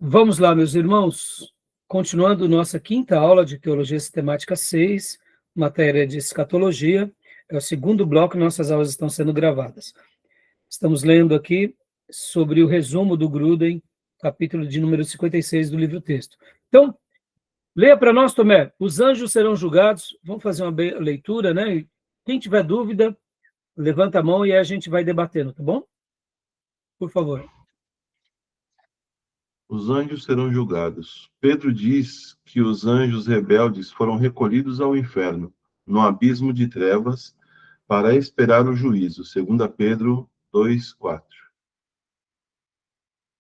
Vamos lá, meus irmãos, continuando nossa quinta aula de Teologia Sistemática 6, matéria de escatologia, é o segundo bloco, nossas aulas estão sendo gravadas. Estamos lendo aqui sobre o resumo do Gruden, capítulo de número 56 do livro-texto. Então, leia para nós, Tomé, os anjos serão julgados, vamos fazer uma leitura, né? Quem tiver dúvida, levanta a mão e aí a gente vai debatendo, tá bom? Por favor. Os anjos serão julgados. Pedro diz que os anjos rebeldes foram recolhidos ao inferno, no abismo de trevas, para esperar o juízo, 2 Pedro 2:4.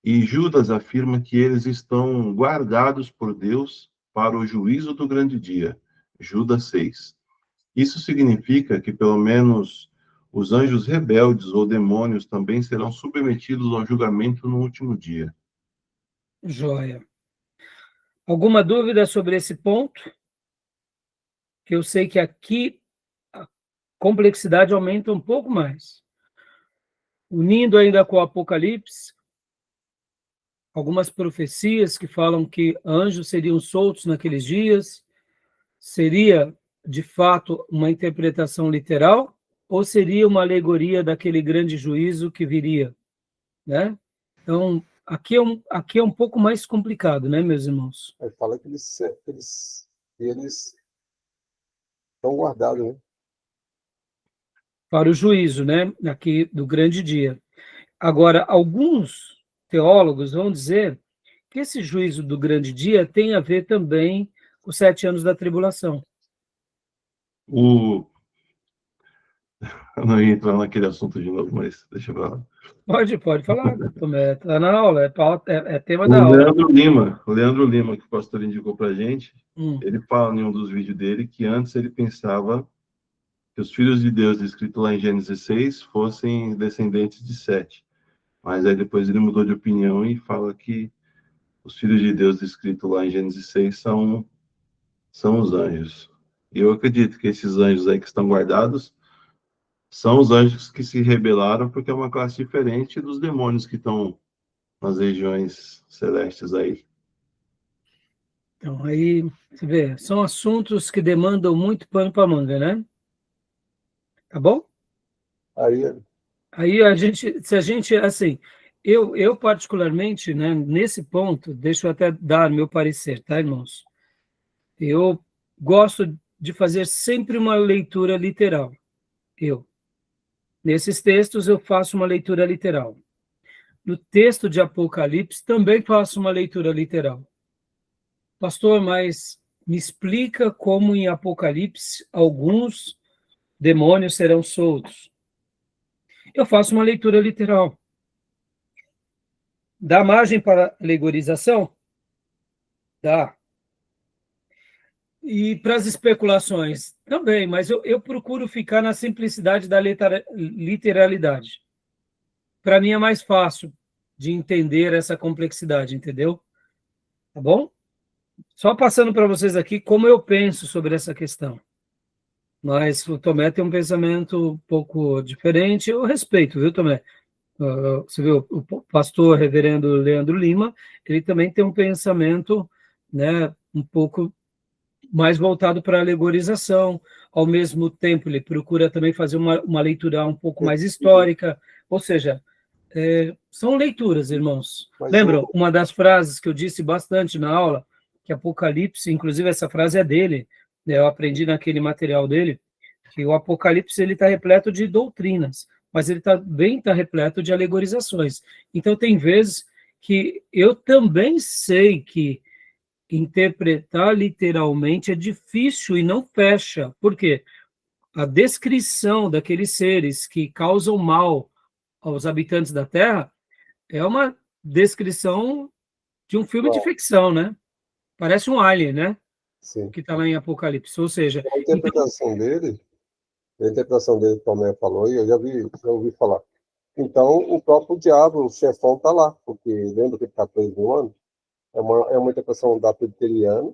E Judas afirma que eles estão guardados por Deus para o juízo do grande dia, Judas 6. Isso significa que, pelo menos, os anjos rebeldes ou demônios também serão submetidos ao julgamento no último dia. Joia. Alguma dúvida sobre esse ponto? Que eu sei que aqui a complexidade aumenta um pouco mais. Unindo ainda com o Apocalipse, algumas profecias que falam que anjos seriam soltos naqueles dias, seria, de fato, uma interpretação literal ou seria uma alegoria daquele grande juízo que viria, né? Então, aqui é um pouco mais complicado, né, meus irmãos? Aí fala que eles estão guardados, né? Para o juízo, né, aqui do grande dia. Agora, alguns teólogos vão dizer que esse juízo do grande dia tem a ver também com os 7 anos da tribulação. Eu não ia entrar naquele assunto de novo, mas deixa eu falar. Pode falar, Tomé, está na aula, é tema da aula. O Leandro Lima, que o pastor indicou para a gente, ele fala em um dos vídeos dele que antes ele pensava que os filhos de Deus, descrito lá em Gênesis 6, fossem descendentes de Sete. Mas aí depois ele mudou de opinião e fala que os filhos de Deus, descrito lá em Gênesis 6, são os anjos. E eu acredito que esses anjos aí que estão guardados são os anjos que se rebelaram, porque é uma classe diferente dos demônios que estão nas regiões celestes aí. Então, aí, você vê, são assuntos que demandam muito pano para manga, né? Tá bom? Aí se a gente, assim, eu particularmente, né, nesse ponto, deixa eu até dar meu parecer, tá, irmãos? Eu gosto de fazer sempre uma leitura literal. Nesses textos eu faço uma leitura literal. No texto de Apocalipse também faço uma leitura literal. Pastor, mas me explica como em Apocalipse alguns demônios serão soltos. Eu faço uma leitura literal. Dá margem para alegorização? Dá. E para as especulações? Também, mas eu procuro ficar na simplicidade da literalidade. Para mim é mais fácil de entender essa complexidade, entendeu? Tá bom? Só passando para vocês aqui como eu penso sobre essa questão. Mas o Tomé tem um pensamento um pouco diferente. Eu respeito, viu, Tomé? Você viu, o pastor reverendo Leandro Lima, ele também tem um pensamento, né, um pouco mais voltado para a alegorização. Ao mesmo tempo, ele procura também fazer uma leitura um pouco mais histórica. Ou seja, são leituras, irmãos. Lembram uma das frases que eu disse bastante na aula? Que Apocalipse, inclusive essa frase é dele, né, eu aprendi naquele material dele, que o Apocalipse ele está repleto de doutrinas, mas ele também está repleto de alegorizações. Então, tem vezes que eu também sei que interpretar literalmente é difícil e não fecha. Por quê? A descrição daqueles seres que causam mal aos habitantes da Terra é uma descrição de um filme de ficção, né? Parece um alien, né? Sim. Que está lá em Apocalipse. Ou seja... A interpretação dele, como eu falou, e eu já ouvi falar. Então, o próprio diabo, o chefão, está lá, porque lembra que ele está preso no ano? É uma interpretação da presbiteriana,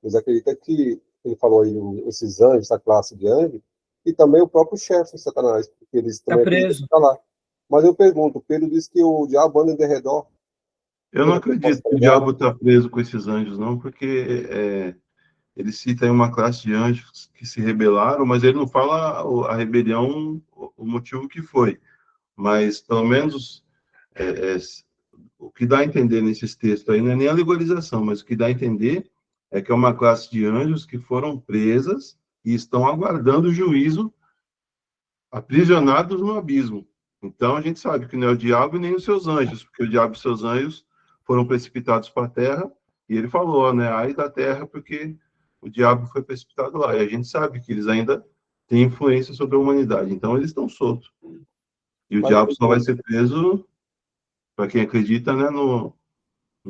eles acreditam que ele falou aí, esses anjos, essa classe de anjos, e também o próprio chefe, Satanás, porque eles também preso. Está lá. Mas eu pergunto, Pedro disse que o diabo anda em derredor. Eu não acredito que o diabo está preso com esses anjos, não, porque ele cita aí uma classe de anjos que se rebelaram, mas ele não fala a rebelião, o motivo que foi. Mas, pelo menos, o que dá a entender nesses textos aí não é nem a legalização, mas o que dá a entender é que é uma classe de anjos que foram presas e estão aguardando o juízo, aprisionados no abismo. Então, a gente sabe que não é o diabo e nem os seus anjos, porque o diabo e seus anjos foram precipitados para a terra, e ele falou, né, ai da terra, porque o diabo foi precipitado lá. E a gente sabe que eles ainda têm influência sobre a humanidade. Então, eles estão soltos. E o diabo só vai ser preso, para quem acredita, né, no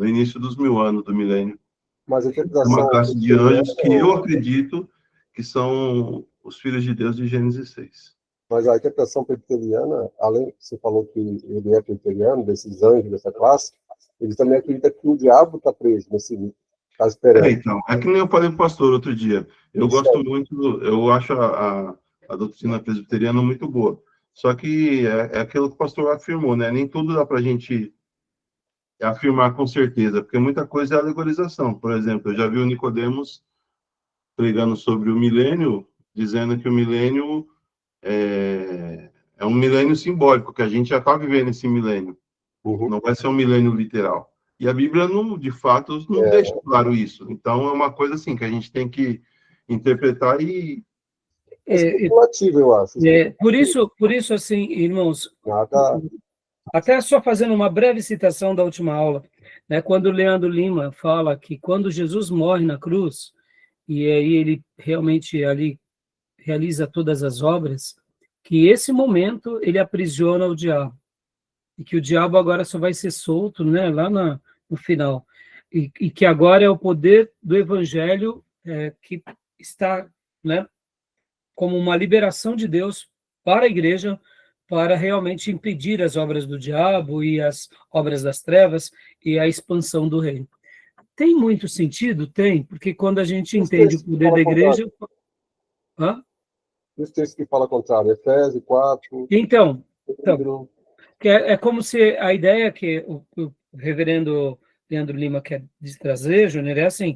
início dos 1000 anos, do milênio. Mas a interpretação... Uma classe de anjos que eu acredito que são os filhos de Deus de Gênesis 6. Mas a interpretação presbiteriana, além que você falou que ele é presbiteriano, desses anjos, dessa classe, ele também acredita que o diabo está preso nesse... Está esperando. Então, é que nem eu falei para o pastor outro dia. Eu gosto muito, eu acho a doutrina presbiteriana muito boa. Só que é aquilo que o pastor afirmou, né? Nem tudo dá para a gente afirmar com certeza, porque muita coisa é alegorização. Por exemplo, eu já vi o Nicodemos pregando sobre o milênio, dizendo que o milênio é um milênio simbólico, que a gente já está vivendo esse milênio. Uhum. Não vai ser um milênio literal. E a Bíblia, não, de fato, não deixa claro isso. Então, é uma coisa assim que a gente tem que interpretar e... especulativo, eu acho. Por isso, assim, irmãos, Nada... até só fazendo uma breve citação da última aula, né, quando o Leandro Lima fala que quando Jesus morre na cruz, e aí ele realmente ali realiza todas as obras, que esse momento ele aprisiona o diabo, e que o diabo agora só vai ser solto, né, lá no final, e que agora é o poder do evangelho que está, né, como uma liberação de Deus para a igreja, para realmente impedir as obras do diabo e as obras das trevas e a expansão do reino. Tem muito sentido? Tem, porque quando a gente entende o poder da igreja... Hã? Os textos que falam contrário, Efésios 4... Então é como se a ideia que o reverendo Leandro Lima quer trazer, Júnior, é assim,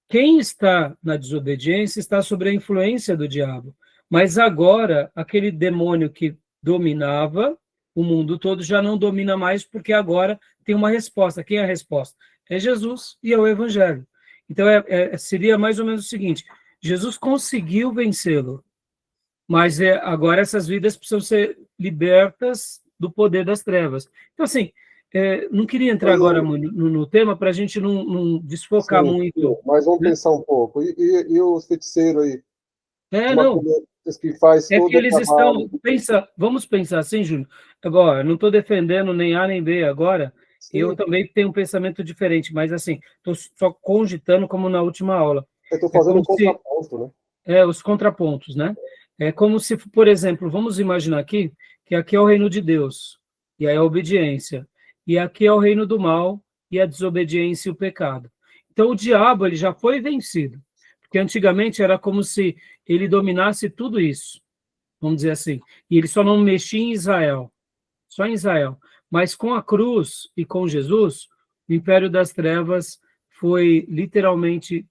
quem está na desobediência está sob a influência do diabo, mas agora aquele demônio que dominava o mundo todo já não domina mais, porque agora tem uma resposta. Quem é a resposta? É Jesus e é o Evangelho. Então seria mais ou menos o seguinte: Jesus conseguiu vencê-lo, mas agora essas vidas precisam ser libertas do poder das trevas. Então, assim, não queria entrar agora no tema para a gente não desfocar muito. Mas vamos pensar um pouco. E os feiticeiros aí? Não. Que faz todo que eles estão... Vamos pensar assim, Júnior. Agora, não estou defendendo nem A nem B agora. Sim. Eu também tenho um pensamento diferente, mas assim, estou só cogitando como na última aula. Eu estou fazendo um contraponto, né? Os contrapontos, né? É como se, por exemplo, vamos imaginar aqui, que aqui é o reino de Deus, e aí a obediência, e aqui é o reino do mal, e a desobediência e o pecado. Então, o diabo ele já foi vencido, porque antigamente era como se ele dominasse tudo isso, vamos dizer assim, e ele só não mexia em Israel, só em Israel. Mas com a cruz e com Jesus, o império das trevas foi literalmente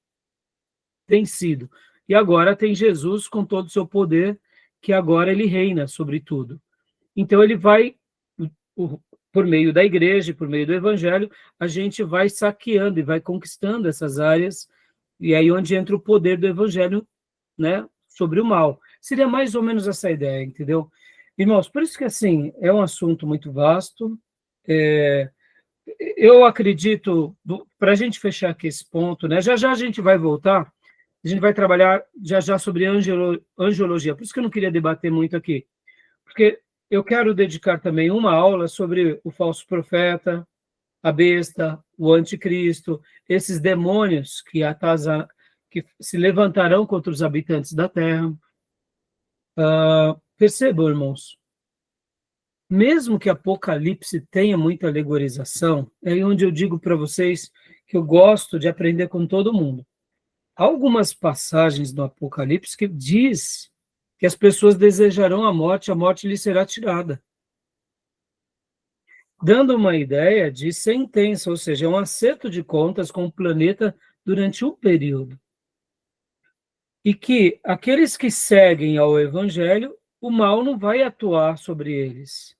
vencido. E agora tem Jesus com todo o seu poder, que agora ele reina sobre tudo. Então ele vai, por meio da igreja, por meio do evangelho, a gente vai saqueando e vai conquistando essas áreas, e aí onde entra o poder do evangelho, né, sobre o mal. Seria mais ou menos essa ideia, entendeu? Irmãos, por isso que, assim, é um assunto muito vasto. Eu acredito, para a gente fechar aqui esse ponto, né, já a gente vai voltar. A gente vai trabalhar já sobre angiologia, por isso que eu não queria debater muito aqui, porque eu quero dedicar também uma aula sobre o falso profeta, a besta, o anticristo, esses demônios que se levantarão contra os habitantes da terra. Percebam, irmãos, mesmo que Apocalipse tenha muita alegorização, é aí onde eu digo para vocês que eu gosto de aprender com todo mundo. Há algumas passagens do Apocalipse que diz que as pessoas desejarão a morte lhes será tirada. dando uma ideia de sentença, ou seja, um acerto de contas com o planeta durante um período. E que aqueles que seguem ao Evangelho, o mal não vai atuar sobre eles,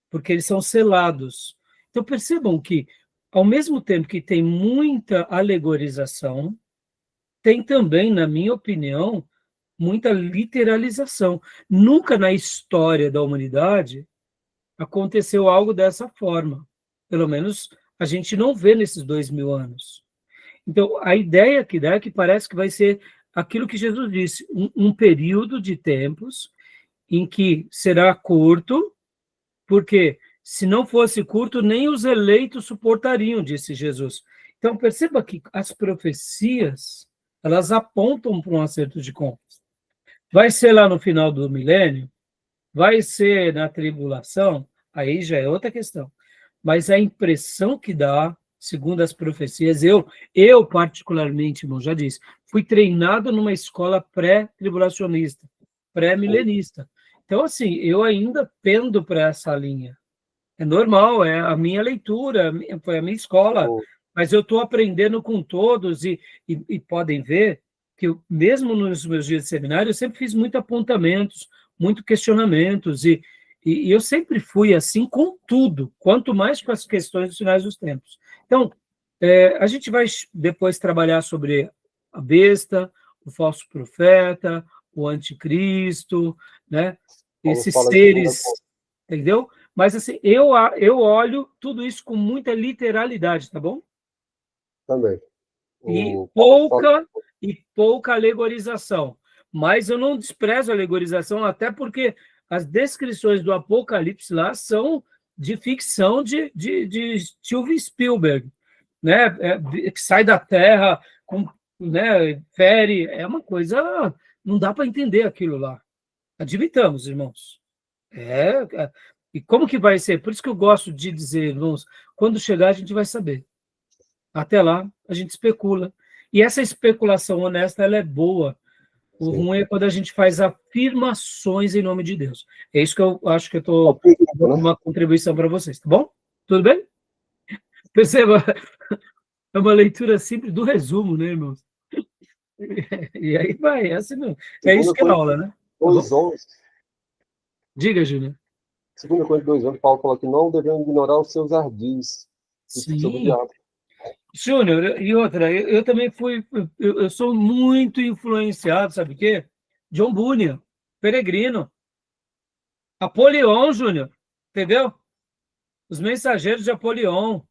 porque eles são selados. Então percebam que, ao mesmo tempo que tem muita alegorização, tem também, na minha opinião, muita literalização. Nunca na história da humanidade aconteceu algo dessa forma. Pelo menos a gente não vê nesses 2000 anos. Então, a ideia que dá é que parece que vai ser aquilo que Jesus disse, um período de tempos em que será curto, porque se não fosse curto, nem os eleitos suportariam, disse Jesus. Então, perceba que as profecias, elas apontam para um acerto de contas. Vai ser lá no final do milênio? Vai ser na tribulação? Aí já é outra questão. Mas a impressão que dá, segundo as profecias, eu particularmente, irmão, já disse, fui treinado numa escola pré-tribulacionista, pré-milenista. Então, assim, eu ainda pendo para essa linha. É normal, é a minha leitura, foi a minha escola, mas eu estou aprendendo com todos e podem ver que eu, mesmo nos meus dias de seminário, eu sempre fiz muitos apontamentos, muitos questionamentos e eu sempre fui assim com tudo, quanto mais com as questões dos finais dos tempos. Então, a gente vai depois trabalhar sobre a besta, o falso profeta, o anticristo, né? Esses seres, entendeu? Mas, assim, eu olho tudo isso com muita literalidade, tá bom? Também. E pouca alegorização. Mas eu não desprezo a alegorização, até porque as descrições do Apocalipse lá são de ficção de Steven Spielberg, né? Que sai da Terra, né? Fere, é uma coisa... Não dá para entender aquilo lá. Admitamos, irmãos. E como que vai ser? Por isso que eu gosto de dizer, irmãos, quando chegar a gente vai saber. Até lá, a gente especula. E essa especulação honesta, ela é boa. O ruim é quando a gente faz afirmações em nome de Deus. É isso que eu acho que eu estou dando uma contribuição para vocês, tá bom? Tudo bem? Perceba, é uma leitura simples do resumo, né, irmãos? E aí vai, é assim mesmo. É isso que é aula, né? 2:11. Diga, Júnior. 2 Coríntios 2:11, Paulo fala que não devemos ignorar os seus ardis. Sim. Júnior, e outra, eu também eu sou muito influenciado, sabe o quê? John Bunyan, Peregrino, Apolion, Júnior, entendeu? Os mensageiros de Apolion.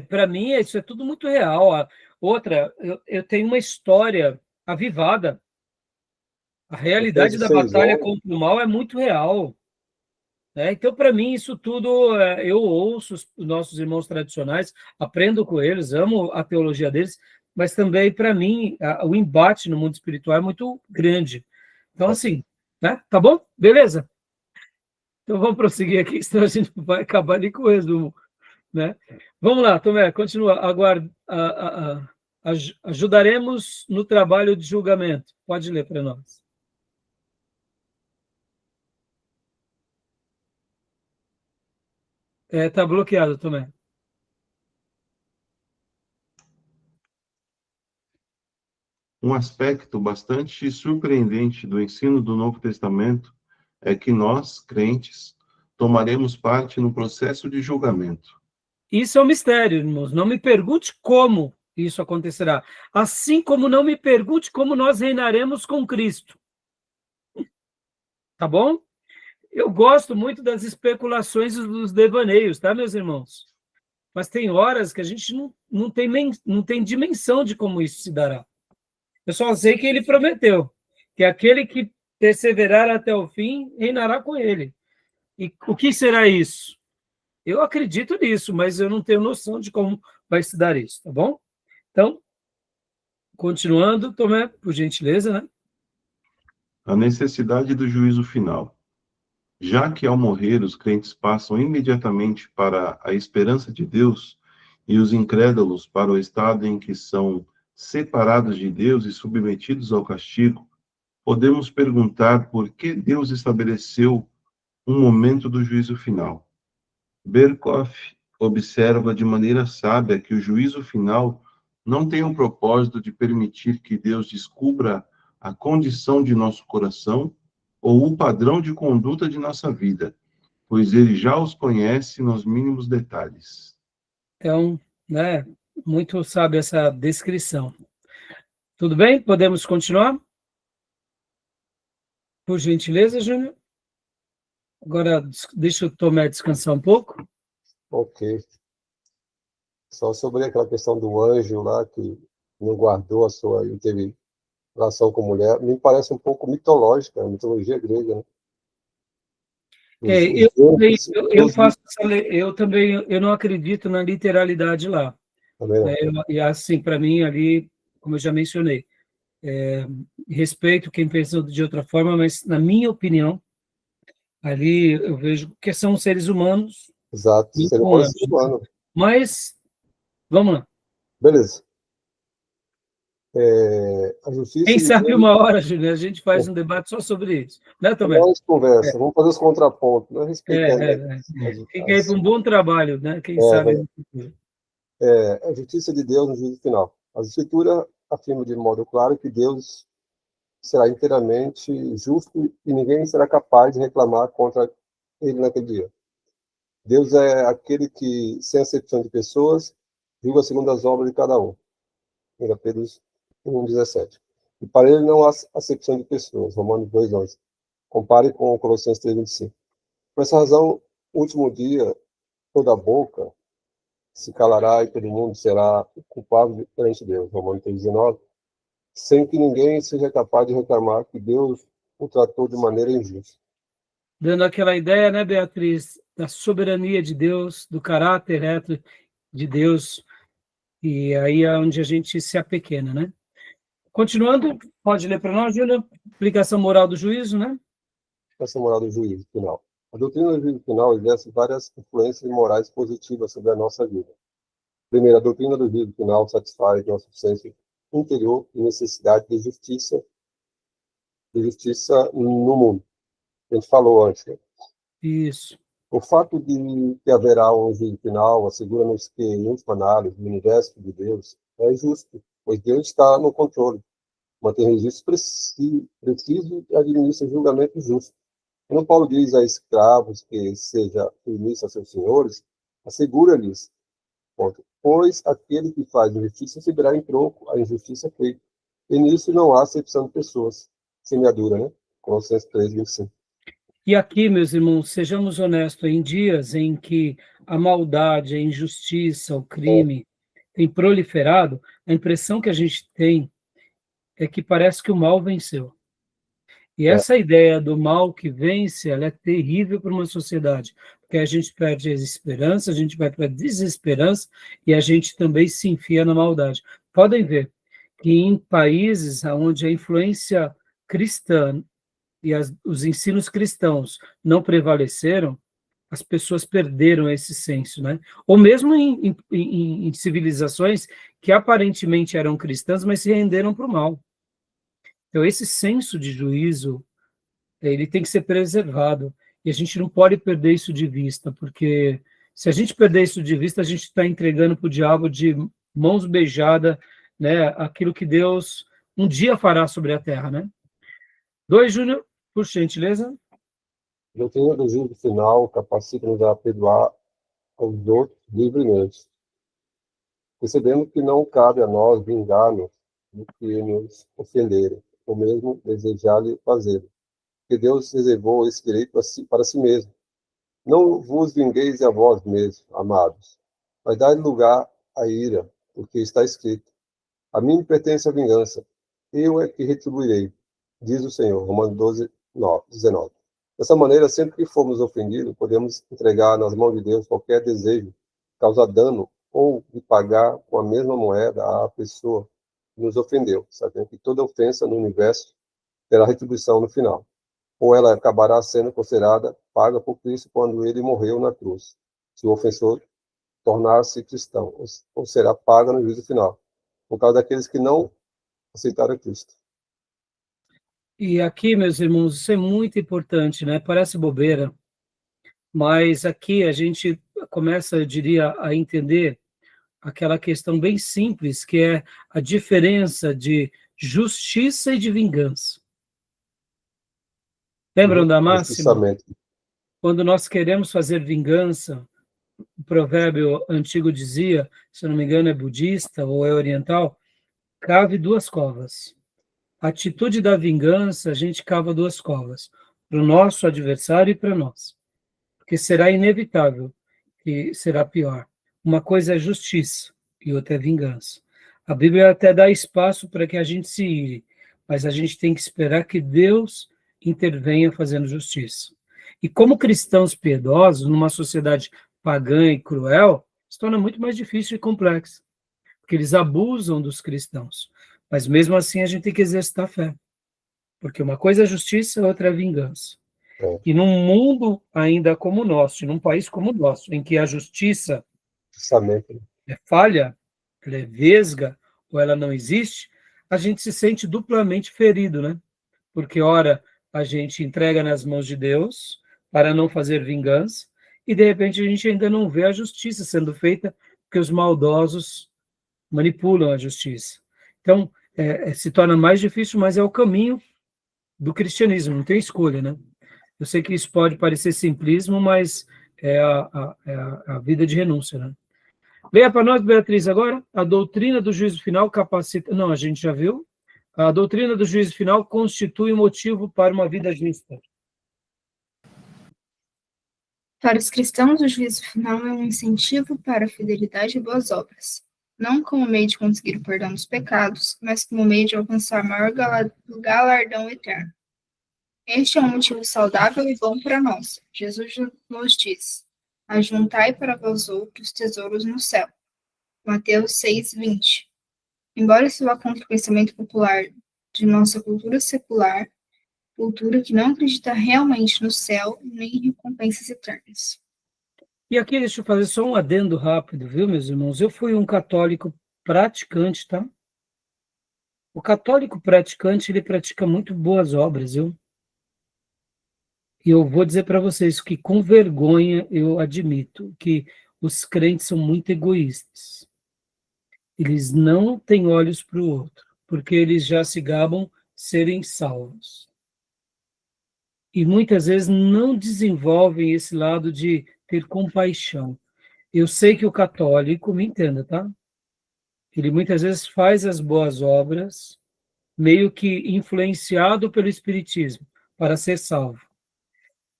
Para mim, isso é tudo muito real. Outra, eu tenho uma história avivada. A realidade da batalha contra o mal é muito real. Então, para mim, isso tudo, eu ouço os nossos irmãos tradicionais, aprendo com eles, amo a teologia deles, mas também, para mim, o embate no mundo espiritual é muito grande. Então, assim, né? Tá bom? Beleza? Então, vamos prosseguir aqui, senão a gente vai acabar ali com o resumo. Né? Vamos lá, Tomé, continua. Ajudaremos no trabalho de julgamento. Pode ler para nós. Está bloqueado, Tomé. Um aspecto bastante surpreendente do ensino do Novo Testamento é que nós, crentes, tomaremos parte no processo de julgamento. Isso é um mistério, irmãos. Não me pergunte como isso acontecerá. Assim como não me pergunte como nós reinaremos com Cristo. Tá bom? Eu gosto muito das especulações e dos devaneios, tá, meus irmãos? Mas tem horas que a gente não tem dimensão de como isso se dará. Eu só sei que ele prometeu que aquele que perseverar até o fim reinará com ele. E o que será isso? Eu acredito nisso, mas eu não tenho noção de como vai se dar isso, tá bom? Então, continuando, Tomé, por gentileza, né? A necessidade do juízo final. Já que ao morrer os crentes passam imediatamente para a esperança de Deus e os incrédulos para o estado em que são separados de Deus e submetidos ao castigo, podemos perguntar por que Deus estabeleceu um momento do juízo final. Berkhoff observa de maneira sábia que o juízo final não tem o propósito de permitir que Deus descubra a condição de nosso coração ou o padrão de conduta de nossa vida, pois ele já os conhece nos mínimos detalhes. Então, né, muito sábia essa descrição. Tudo bem? Podemos continuar? Por gentileza, Júnior? Agora, deixa o Tomé descansar um pouco. Ok. Só sobre aquela questão do anjo lá, que não guardou a sua... e teve relação com mulher, me parece um pouco mitológica, a mitologia grega, né? Eu também eu não acredito na literalidade lá. E assim, para mim, ali, como eu já mencionei, respeito quem pensa de outra forma, mas, na minha opinião, ali eu vejo que são seres humanos. Exato, ser humano. Mas, vamos lá. Beleza. A justiça Quem sabe Deus... uma hora, Júnior, a gente faz um debate só sobre isso. Né, Tomé? Vamos conversa, vamos fazer os contrapontos, né? Respeitando. Fica aí para um bom trabalho, né? Quem sabe. A justiça de Deus no juízo final. A Escritura afirma de modo claro que Deus será inteiramente justo e ninguém será capaz de reclamar contra ele naquele dia. Deus é aquele que, sem acepção de pessoas, julga segundo as obras de cada um. 1 Pedro 1,17. E para ele não há acepção de pessoas. Romanos 2,11. Compare com Colossenses 3,25. Por essa razão, no último dia, toda a boca se calará e todo mundo será culpado perante Deus. Romanos 3,19. Sem que ninguém seja capaz de reclamar que Deus o tratou de maneira injusta. Dando aquela ideia, né, Beatriz, da soberania de Deus, do caráter reto de Deus, e aí é onde a gente se apequena, né? Continuando, pode ler para nós, Júlia? Aplicação moral do juízo, né? Aplicação moral do juízo final. A doutrina do juízo final exerce várias influências morais positivas sobre a nossa vida. Primeiro, a doutrina do juízo final satisfaz nosso senso interior e necessidade de justiça no mundo. A gente falou antes, né? Isso. O fato de que haverá um juízo final assegura-nos que, em última análise, o universo de Deus é justo, pois Deus está no controle, mantém registro preciso e administra julgamento justo. Quando Paulo diz a escravos que seja submisso a seus senhores, assegura-lhes, pois aquele que faz injustiça receberá em troco a injustiça feita. E nisso não há acepção de pessoas. Semeadura, né? Colossenses 3:25. E aqui, meus irmãos, sejamos honestos, em dias em que a maldade, a injustiça, o crime tem proliferado, a impressão que a gente tem é que parece que o mal venceu. E essa ideia do mal que vence, ela é terrível para uma sociedade, porque a gente perde a esperança, a gente vai para a desesperança e a gente também se enfia na maldade. Podem ver que em países onde a influência cristã e os ensinos cristãos não prevaleceram, as pessoas perderam esse senso, né? Ou mesmo em civilizações que aparentemente eram cristãs, mas se renderam para o mal. Então, esse senso de juízo, ele tem que ser preservado, e a gente não pode perder isso de vista, porque se a gente perder isso de vista, a gente está entregando para o diabo de mãos beijadas, né, aquilo que Deus um dia fará sobre a terra, né? 2, Júnior, por gentileza. A doutrina do juízo final capacita-nos a perdoar aos outros livremente, percebendo que não cabe a nós vingar-nos do que nos ofenderem, ou mesmo desejar-lhe fazê-lo, porque Deus reservou esse direito para si mesmo. Não vos vingueis a vós mesmos, amados, mas dai lugar à ira, porque está escrito: a mim me pertence a vingança, eu é que retribuirei, diz o Senhor. Romanos 12:19. Dessa maneira, sempre que formos ofendidos, podemos entregar nas mãos de Deus qualquer desejo que causa dano ou de pagar com a mesma moeda à pessoa que nos ofendeu, sabendo que toda ofensa no universo terá retribuição no final, ou ela acabará sendo considerada paga por Cristo quando ele morreu na cruz, se o ofensor tornar-se cristão, ou será paga no juízo final, por causa daqueles que não aceitaram Cristo. E aqui, meus irmãos, isso é muito importante, né? Parece bobeira, Mas aqui a gente começa, eu diria, a entender aquela questão bem simples, que é a diferença de justiça e de vingança. Lembram da máxima? Quando nós queremos fazer vingança, o provérbio antigo dizia, se eu não me engano é budista ou é oriental, cave 2 covas. A atitude da vingança, a gente cava 2 covas, para o nosso adversário e para nós, porque será inevitável que será pior. Uma coisa é justiça e outra é vingança. A Bíblia até dá espaço para que a gente se ire, mas a gente tem que esperar que Deus intervenha fazendo justiça. E como cristãos piedosos, numa sociedade pagã e cruel, se torna muito mais difícil e complexo, porque eles abusam dos cristãos. Mas mesmo assim a gente tem que exercitar a fé, porque uma coisa é justiça, outra é vingança. E num mundo ainda como o nosso, num país como o nosso, em que a justiça é falha, ela é vesga, ou ela não existe, a gente se sente duplamente ferido, né? Porque, ora, a gente entrega nas mãos de Deus para não fazer vingança, e de repente a gente ainda não vê a justiça sendo feita, porque os maldosos manipulam a justiça. Então, se torna mais difícil, mas é o caminho do cristianismo, não tem escolha, né? Eu sei que isso pode parecer simplismo, mas é a vida de renúncia, né? Leia para nós, Beatriz, agora. A doutrina do juízo final capacita... Não, a gente já viu. A doutrina do juízo final constitui um motivo para uma vida justa. Para os cristãos, o juízo final é um incentivo para a fidelidade e boas obras, não como meio de conseguir o perdão dos pecados, mas como meio de alcançar maior galardão eterno. Este é um motivo saudável e bom para nós. Jesus nos diz: ajuntai para vós outros tesouros no céu. Mateus 6:20. Embora isso vá contra o pensamento popular de nossa cultura secular, cultura que não acredita realmente no céu nem em recompensas eternas. E aqui deixa eu fazer só um adendo rápido, viu, meus irmãos? Eu fui um católico praticante, tá? O católico praticante, ele pratica muito boas obras, viu? E eu vou dizer para vocês que, com vergonha, eu admito que os crentes são muito egoístas. Eles não têm olhos para o outro, porque eles já se gabam serem salvos. E muitas vezes não desenvolvem esse lado de ter compaixão. Eu sei que o católico, me entenda, tá? Ele muitas vezes faz as boas obras, meio que influenciado pelo Espiritismo, para ser salvo.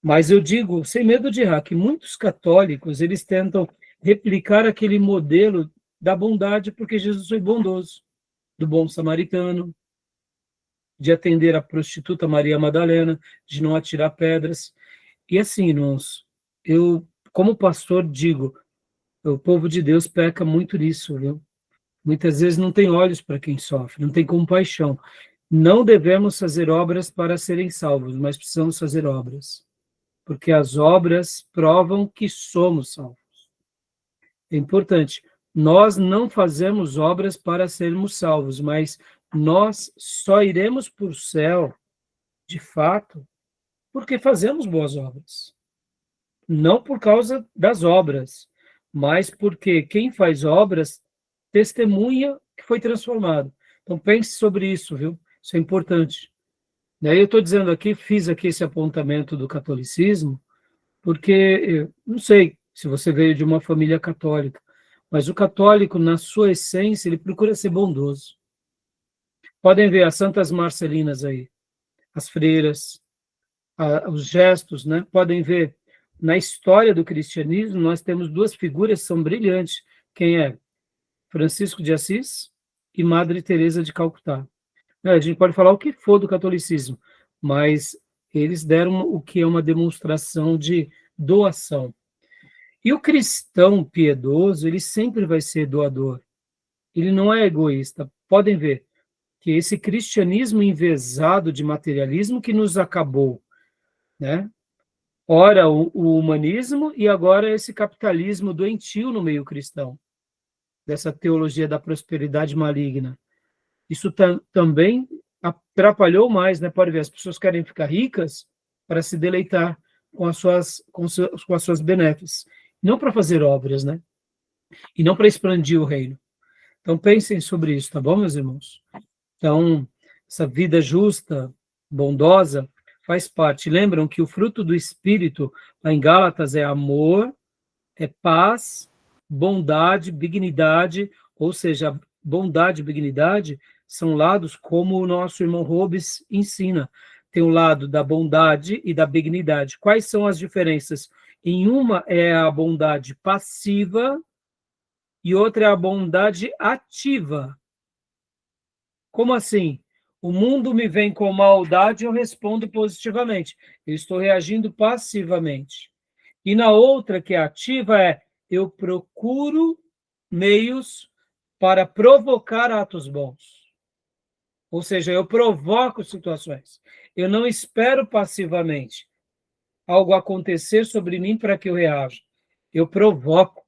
Mas eu digo, sem medo de errar, que muitos católicos, eles tentam replicar aquele modelo da bondade, porque Jesus foi bondoso, do bom samaritano, de atender a prostituta Maria Madalena, de não atirar pedras. E assim, irmãos, eu, como pastor, digo, o povo de Deus peca muito nisso, viu? Muitas vezes não tem olhos para quem sofre, não tem compaixão. Não devemos fazer obras para serem salvos, mas precisamos fazer obras, porque as obras provam que somos salvos. É importante. Nós não fazemos obras para sermos salvos, mas nós só iremos para o céu, de fato, porque fazemos boas obras. Não por causa das obras, mas porque quem faz obras testemunha que foi transformado. Então pense sobre isso, viu? Isso é importante. Daí eu estou dizendo aqui, fiz aqui esse apontamento do catolicismo, porque, não sei se você veio de uma família católica, mas o católico, na sua essência, ele procura ser bondoso. Podem ver as santas marcelinas aí, as freiras, os gestos, né? Podem ver, na história do cristianismo, nós temos 2 figuras que são brilhantes. Quem é? Francisco de Assis e Madre Teresa de Calcutá. A gente pode falar o que for do catolicismo, mas eles deram o que é uma demonstração de doação. E o cristão piedoso, ele sempre vai ser doador. Ele não é egoísta. Podem ver que esse cristianismo envesado de materialismo que nos acabou, né? Ora o humanismo e agora esse capitalismo doentio no meio cristão, dessa teologia da prosperidade maligna. Isso também atrapalhou mais, né? Pode ver, as pessoas querem ficar ricas para se deleitar, com as suas benéficas, não para fazer obras, né? E não para expandir o reino. Então, pensem sobre isso, tá bom, meus irmãos? Então, essa vida justa, bondosa, faz parte. Lembram que o fruto do Espírito, lá em Gálatas, é amor, é paz, bondade, benignidade, ou seja, bondade e benignidade são lados como o nosso irmão Robes ensina. Tem o lado da bondade e da benignidade. Quais são as diferenças? Em uma é a bondade passiva e outra é a bondade ativa. Como assim? O mundo me vem com maldade e eu respondo positivamente. Eu estou reagindo passivamente. E na outra, que é ativa, eu procuro meios para provocar atos bons. Ou seja, eu provoco situações. Eu não espero passivamente algo acontecer sobre mim para que eu reaja. Eu provoco.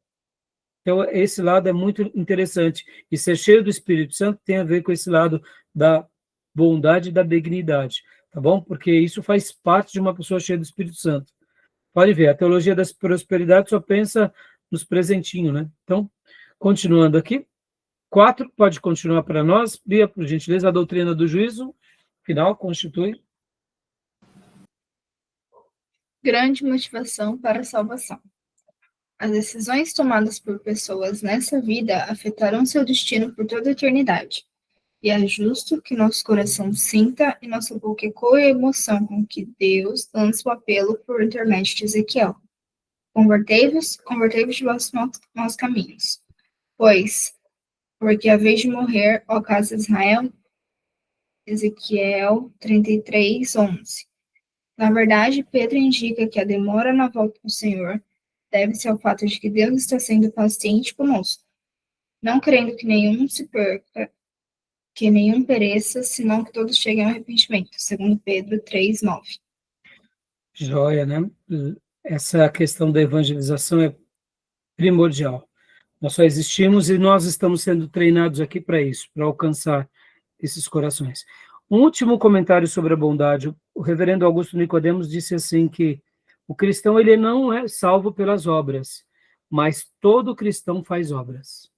Então, esse lado é muito interessante. E ser cheio do Espírito Santo tem a ver com esse lado da bondade e da benignidade, tá bom? Porque isso faz parte de uma pessoa cheia do Espírito Santo. Pode ver, a teologia da prosperidade só pensa nos presentinhos, né? Então, continuando aqui. 4, pode continuar para nós. Bia, por gentileza, a doutrina do juízo final constitui. Grande motivação para a salvação. As decisões tomadas por pessoas nessa vida afetarão seu destino por toda a eternidade. E é justo que nosso coração sinta e nossa boca ecoe a emoção com que Deus lança o apelo por intermédio de Ezequiel. Convertei-vos de vossos maus caminhos. Porque a vez de morrer, ó casa de Israel, Ezequiel 33:11. Na verdade, Pedro indica que a demora na volta do Senhor deve-se ao fato de que Deus está sendo paciente conosco, não querendo que nenhum se perca, que nenhum pereça, senão que todos cheguem ao arrependimento, segundo Pedro 3:9. Joia, né? Essa questão da evangelização é primordial. Nós só existimos e nós estamos sendo treinados aqui para isso, para alcançar esses corações. Um último comentário sobre a bondade. O reverendo Augusto Nicodemos disse assim que o cristão ele não é salvo pelas obras, mas todo cristão faz obras.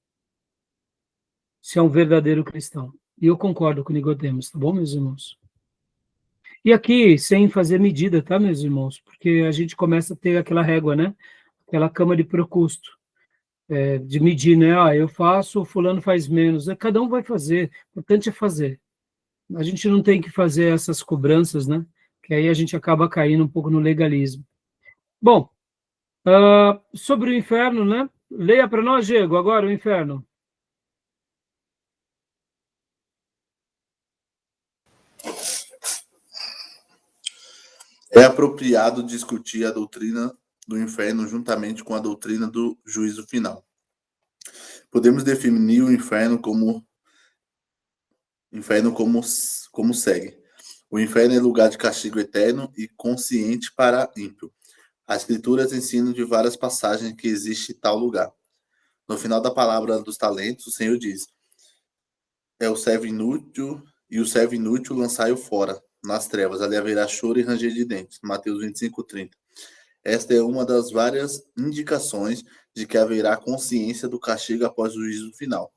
Se é um verdadeiro cristão. E eu concordo com Nicodemos, tá bom, meus irmãos? E aqui, sem fazer medida, tá, meus irmãos? Porque a gente começa a ter aquela régua, né? Aquela cama de Procusto, de medir, né? Eu faço, o fulano faz menos. Cada um vai fazer, o importante é fazer. A gente não tem que fazer essas cobranças, né? Que aí a gente acaba caindo um pouco no legalismo. Bom, sobre o inferno, né? Leia para nós, Diego, agora o inferno. É apropriado discutir a doutrina do inferno juntamente com a doutrina do juízo final. Podemos definir o inferno como segue. O inferno é lugar de castigo eterno e consciente para ímpio. As escrituras ensinam de várias passagens que existe tal lugar. No final da palavra dos talentos, o Senhor diz: é o servo inútil, e o servo inútil lançai-o fora, nas trevas, ali haverá choro e ranger de dentes. Mateus 25:30. Esta é uma das várias indicações de que haverá consciência do castigo após o juízo final.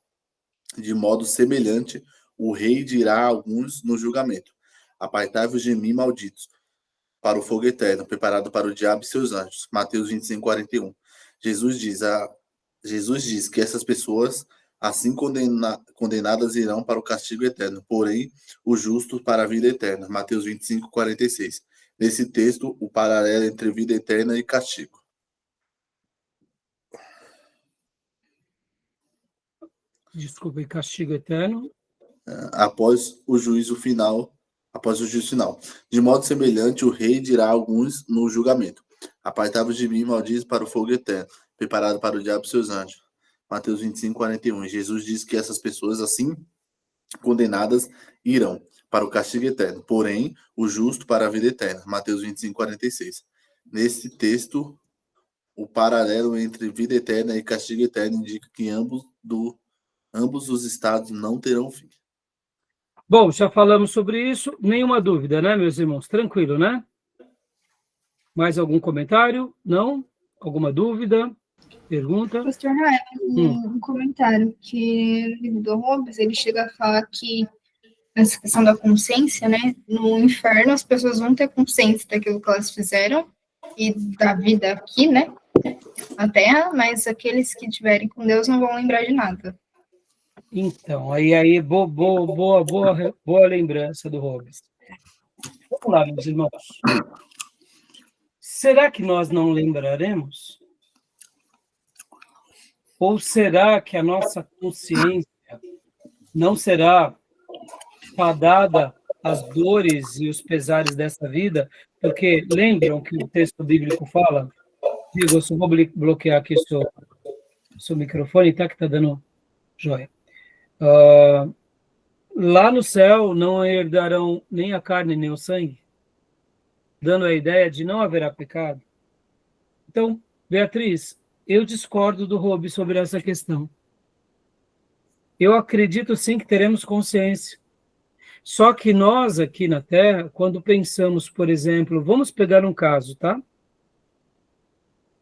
De modo semelhante, o rei dirá a alguns no julgamento: apartai-vos de mim, malditos, para o fogo eterno, preparado para o diabo e seus anjos. Mateus 25:41. Jesus diz que essas pessoas, assim condenadas, irão para o castigo eterno, porém, o justo para a vida eterna. Mateus 25:46. Nesse texto, o paralelo entre vida eterna e castigo. Desculpe, castigo eterno. Após o juízo final. De modo semelhante, o rei dirá a alguns no julgamento: apartai-vos de mim, malditos, para o fogo eterno, preparado para o diabo e seus anjos. Mateus 25:41. Jesus diz que essas pessoas, assim condenadas, irão para o castigo eterno, porém, o justo para a vida eterna. Mateus 25:46. Nesse texto, o paralelo entre vida eterna e castigo eterno indica que ambos os estados não terão fim. Bom, já falamos sobre isso, nenhuma dúvida, né, meus irmãos? Tranquilo, né? Mais algum comentário? Não? Alguma dúvida? Pergunta? Pastor Noé, um comentário que no livro do Hobbes, ele chega a falar que essa questão da consciência, né? No inferno as pessoas vão ter consciência daquilo que elas fizeram e da vida aqui, né? Na Terra, mas aqueles que estiverem com Deus não vão lembrar de nada. Então, aí boa lembrança do Hobbes. Vamos lá, meus irmãos. Será que nós não lembraremos? Ou será que a nossa consciência não será fadada às dores e os pesares dessa vida? Porque lembram que o texto bíblico fala, Diego, eu só vou bloquear aqui seu microfone, tá? Que está dando joia. Lá no céu não herdarão nem a carne nem o sangue, dando a ideia de não haverá pecado. Então, Beatriz, eu discordo do Hobbes sobre essa questão. Eu acredito sim que teremos consciência. Só que nós aqui na Terra, quando pensamos, por exemplo, vamos pegar um caso, tá?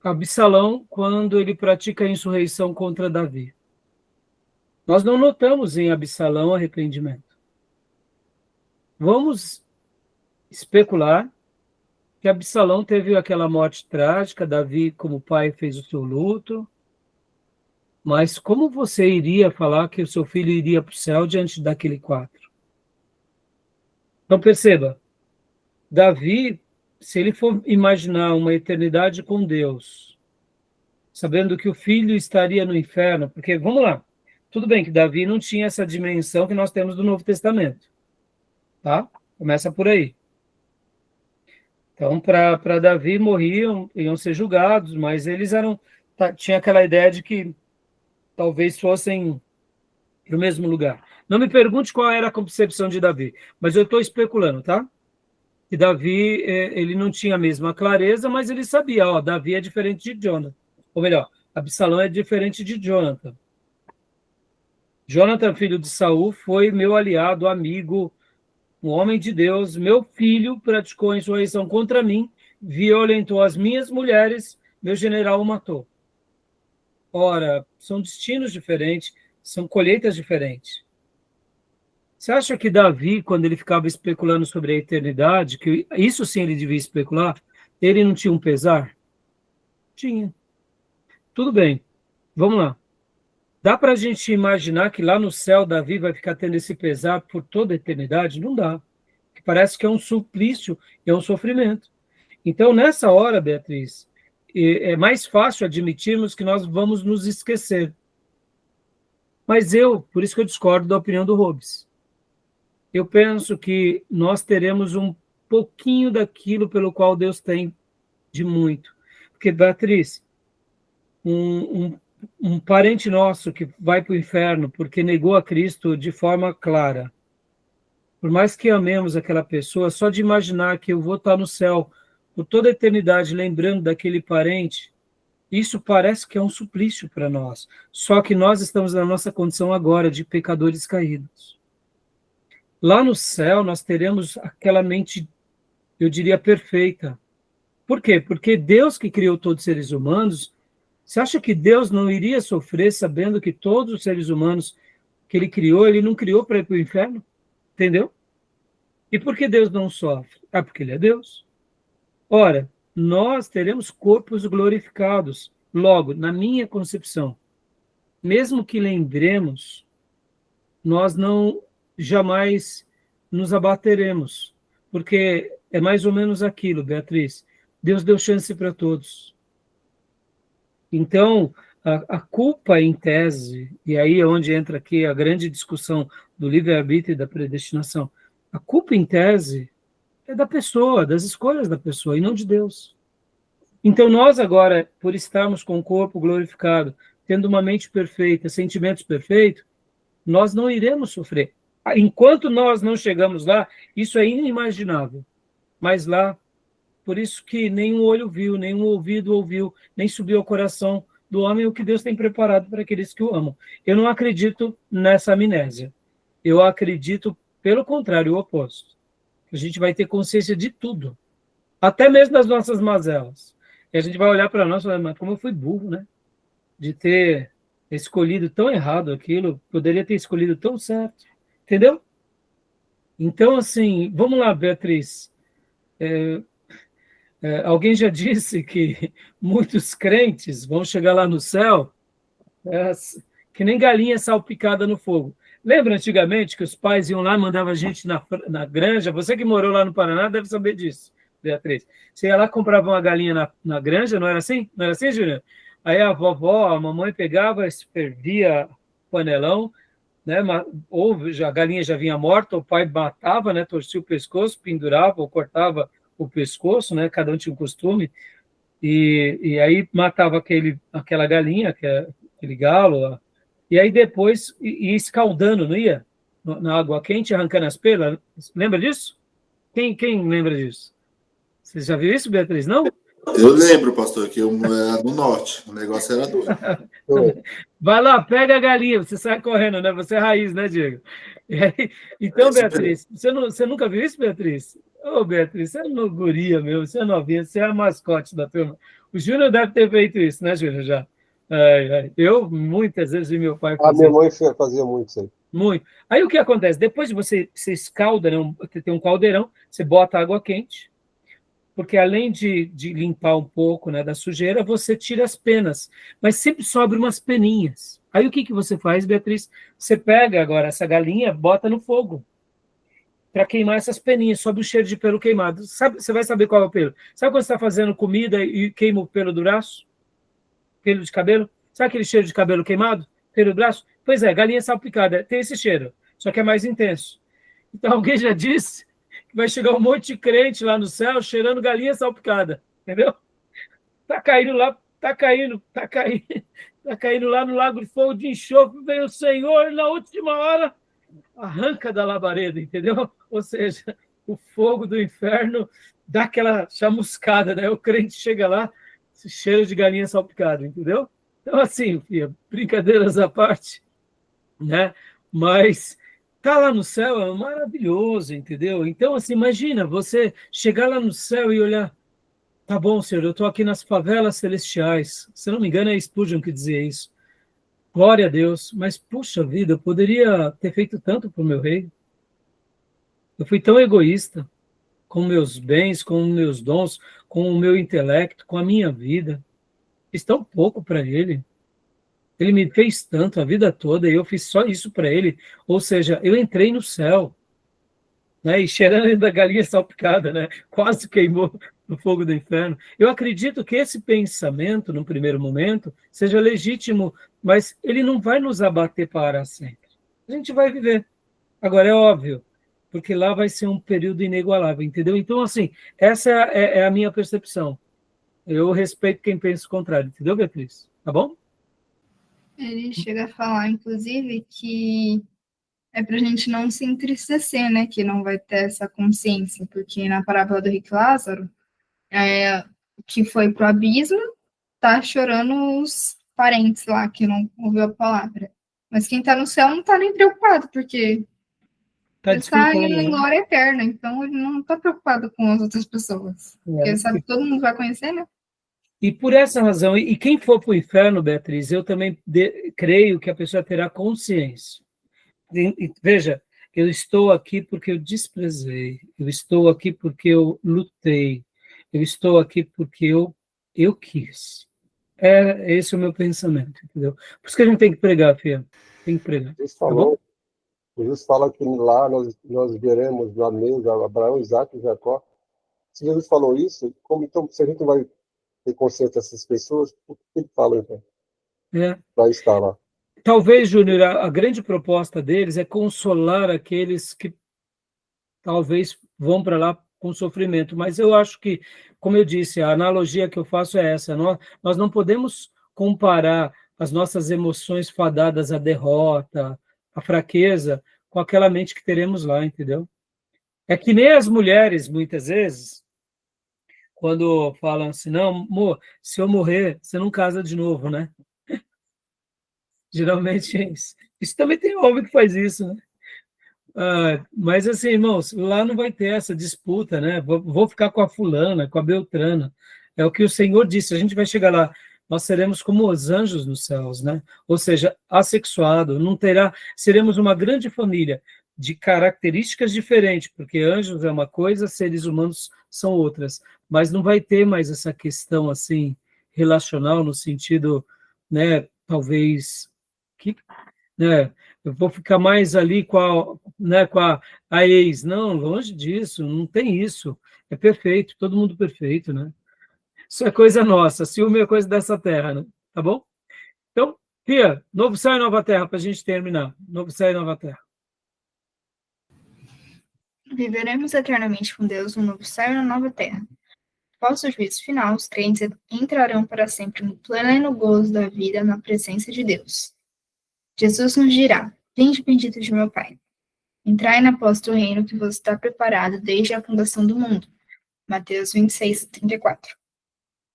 Absalão, quando ele pratica a insurreição contra Davi. Nós não notamos em Absalão arrependimento. Vamos especular que Absalão teve aquela morte trágica, Davi, como pai, fez o seu luto, mas como você iria falar que o seu filho iria para o céu diante daquele quadro? Então perceba, Davi, se ele for imaginar uma eternidade com Deus, sabendo que o filho estaria no inferno, porque, vamos lá, tudo bem que Davi não tinha essa dimensão que nós temos do Novo Testamento, tá? Começa por aí. Então, para Davi, morriam, iam ser julgados, mas eles tinha aquela ideia de que talvez fossem para o mesmo lugar. Não me pergunte qual era a concepção de Davi, mas eu estou especulando, tá? Que Davi, ele não tinha a mesma clareza, mas ele sabia, ó, Davi é diferente de Jonathan. Ou melhor, Absalão é diferente de Jonathan. Jonathan, filho de Saul, foi meu aliado, amigo, um homem de Deus. Meu filho praticou a insurreição contra mim, violentou as minhas mulheres, meu general o matou. Ora, são destinos diferentes, são colheitas diferentes. Você acha que Davi, quando ele ficava especulando sobre a eternidade, que isso sim ele devia especular, ele não tinha um pesar? Tinha. Tudo bem, vamos lá. Dá para a gente imaginar que lá no céu Davi vai ficar tendo esse pesar por toda a eternidade? Não dá. Que parece que é um suplício, é um sofrimento. Então, nessa hora, Beatriz, é mais fácil admitirmos que nós vamos nos esquecer. Mas por isso que eu discordo da opinião do Hobbes. Eu penso que nós teremos um pouquinho daquilo pelo qual Deus tem de muito. Porque, Beatriz, um parente nosso que vai para o inferno porque negou a Cristo de forma clara, por mais que amemos aquela pessoa, só de imaginar que eu vou estar no céu por toda a eternidade lembrando daquele parente, isso parece que é um suplício para nós. Só que nós estamos na nossa condição agora de pecadores caídos. Lá no céu nós teremos aquela mente, eu diria, perfeita. Por quê? Porque Deus que criou todos os seres humanos, você acha que Deus não iria sofrer sabendo que todos os seres humanos que ele criou, ele não criou para ir para o inferno? Entendeu? E por que Deus não sofre? Porque ele é Deus. Ora, nós teremos corpos glorificados. Logo, na minha concepção, mesmo que lembremos, nós não jamais nos abateremos, porque é mais ou menos aquilo, Beatriz. Deus deu chance para todos. Então, a culpa em tese, e aí é onde entra aqui a grande discussão do livre-arbítrio e da predestinação, a culpa em tese é da pessoa, das escolhas da pessoa, e não de Deus. Então, nós agora, por estarmos com o corpo glorificado, tendo uma mente perfeita, sentimentos perfeitos, nós não iremos sofrer. Enquanto nós não chegamos lá, isso é inimaginável. Mas lá, por isso que nenhum olho viu, nenhum ouvido ouviu, nem subiu ao coração do homem o que Deus tem preparado para aqueles que o amam. Eu não acredito nessa amnésia. Eu acredito, pelo contrário, o oposto. A gente vai ter consciência de tudo. até mesmo das nossas mazelas. E a gente vai olhar para nós e falar, mas como eu fui burro, né? De ter escolhido tão errado aquilo, poderia ter escolhido tão certo. Entendeu? Então, assim, vamos lá, Beatriz. Alguém já disse que muitos crentes vão chegar lá no céu que nem galinha salpicada no fogo. Lembra antigamente que os pais iam lá e mandavam a gente na granja? Você que morou lá no Paraná deve saber disso, Beatriz. Você ia lá, comprava uma galinha na granja, não era assim? Não era assim, Júnior? Aí a vovó, a mamãe pegava, fervia o panelão, né? Ou a galinha já vinha morta, o pai matava, né? Torcia o pescoço, pendurava ou cortava o pescoço, né? Cada um tinha um costume. E aí matava aquela galinha, aquele galo, e aí depois ia escaldando, não ia? Na água quente, arrancando as pelas. Lembra disso? Quem lembra disso? Você já viu isso, Beatriz? Não? Eu lembro, pastor, que eu era do norte. O negócio era doido. Vai lá, pega a galinha, você sai correndo, né? Você é raiz, né, Diego? Aí, então, Beatriz, você nunca viu isso, Beatriz? Ô, Beatriz, você é no guria, meu, você é novinha, você é a mascote da turma. O Júnior deve ter feito isso, né, Júnior, já? Eu, muitas vezes, vi meu pai fazer. A minha mãe fazia muito isso aí. Muito. Aí, o que acontece? Depois de você escalda, né, tem um caldeirão, você bota água quente, porque além de limpar um pouco, né, da sujeira, você tira as penas, mas sempre sobra umas peninhas. Aí o que você faz, Beatriz? Você pega agora essa galinha, bota no fogo, para queimar essas peninhas, sobe o cheiro de pelo queimado. Você vai saber qual é o pelo. Sabe quando você está fazendo comida e queima o pelo do braço? Pelo de cabelo? Sabe aquele cheiro de cabelo queimado? Pelo do braço? Pois é, galinha salpicada, tem esse cheiro, só que é mais intenso. Então alguém já disse que vai chegar um monte de crente lá no céu cheirando galinha salpicada, entendeu? Tá caindo lá, tá caindo lá no lago de fogo de enxofre, vem o Senhor na última hora, arranca da labareda, entendeu? Ou seja, o fogo do inferno dá aquela chamuscada, né? O crente chega lá, esse cheiro de galinha salpicada, entendeu? Então, assim, filha, brincadeiras à parte, né? Mas tá lá no céu é maravilhoso, entendeu? Então, assim, imagina você chegar lá no céu e olhar, tá bom, Senhor, eu estou aqui nas favelas celestiais. Se não me engano, é Spurgeon que dizia isso. Glória a Deus. Mas, puxa vida, eu poderia ter feito tanto para o meu rei. Eu fui tão egoísta com meus bens, com meus dons, com o meu intelecto, com a minha vida. Fiz tão pouco para ele. Ele me fez tanto a vida toda e eu fiz só isso para ele. Ou seja, eu entrei no céu, né? E cheirando da galinha salpicada, né? Quase queimou no fogo do inferno. Eu acredito que esse pensamento, no primeiro momento, seja legítimo, mas ele não vai nos abater para sempre. A gente vai viver. Agora, é óbvio, porque lá vai ser um período inigualável, entendeu? Então, assim, essa é a minha percepção. Eu respeito quem pensa o contrário, entendeu, Beatriz? Tá bom? Ele chega a falar, inclusive, que é para a gente não se entristecer, né? Que não vai ter essa consciência, porque na parábola do rico Lázaro, que foi pro abismo, tá chorando os parentes lá que não ouviu a palavra. Mas quem tá no céu não tá nem preocupado, porque ele está em glória eterna, então ele não tá preocupado com as outras pessoas. Porque ele sabe que todo mundo vai conhecer, né? E por essa razão, e quem for para o inferno, Beatriz, eu também creio que a pessoa terá consciência. Veja, eu estou aqui porque eu desprezei, eu estou aqui porque eu lutei, eu estou aqui porque eu quis. Esse é o meu pensamento, entendeu? Por isso que a gente tem que pregar, filha. Tem que pregar. Jesus fala que lá nós veremos na mesa Abraão, Isaac e Jacó. Se Jesus falou isso, então, se a gente vai ter consciência dessas pessoas, por que ele fala, então? Para estar lá. Talvez, Júnior, a grande proposta deles é consolar aqueles que talvez vão para lá com sofrimento, mas eu acho que, como eu disse, a analogia que eu faço é essa, nós não podemos comparar as nossas emoções fadadas à derrota, à fraqueza, com aquela mente que teremos lá, entendeu? É que nem as mulheres, muitas vezes, quando falam assim, não, amor, se eu morrer, você não casa de novo, né? Geralmente é isso. Isso também tem homem que faz isso, né? Mas assim, irmãos, lá não vai ter essa disputa, né? Vou ficar com a fulana, com a beltrana. É o que o Senhor disse, a gente vai chegar lá, nós seremos como os anjos nos céus, né? Ou seja, assexuado, não terá, seremos uma grande família de características diferentes, porque anjos é uma coisa, seres humanos são outras, mas não vai ter mais essa questão assim relacional no sentido, né, talvez que, né, eu vou ficar mais ali com a, né, com a ex. Não, longe disso, não tem isso. É perfeito, todo mundo perfeito, né? Isso é coisa nossa, ciúme é coisa dessa terra, né? Tá bom? Então, Pia, novo céu e nova terra, para a gente terminar. Novo céu e nova terra. Viveremos eternamente com Deus no novo céu e na nova terra. Após o juízo final, os crentes entrarão para sempre no pleno gozo da vida na presença de Deus. Jesus nos dirá: Vinde bendito de meu Pai. Entrai na posse do reino que vos está preparado desde a fundação do mundo. Mateus 26:34.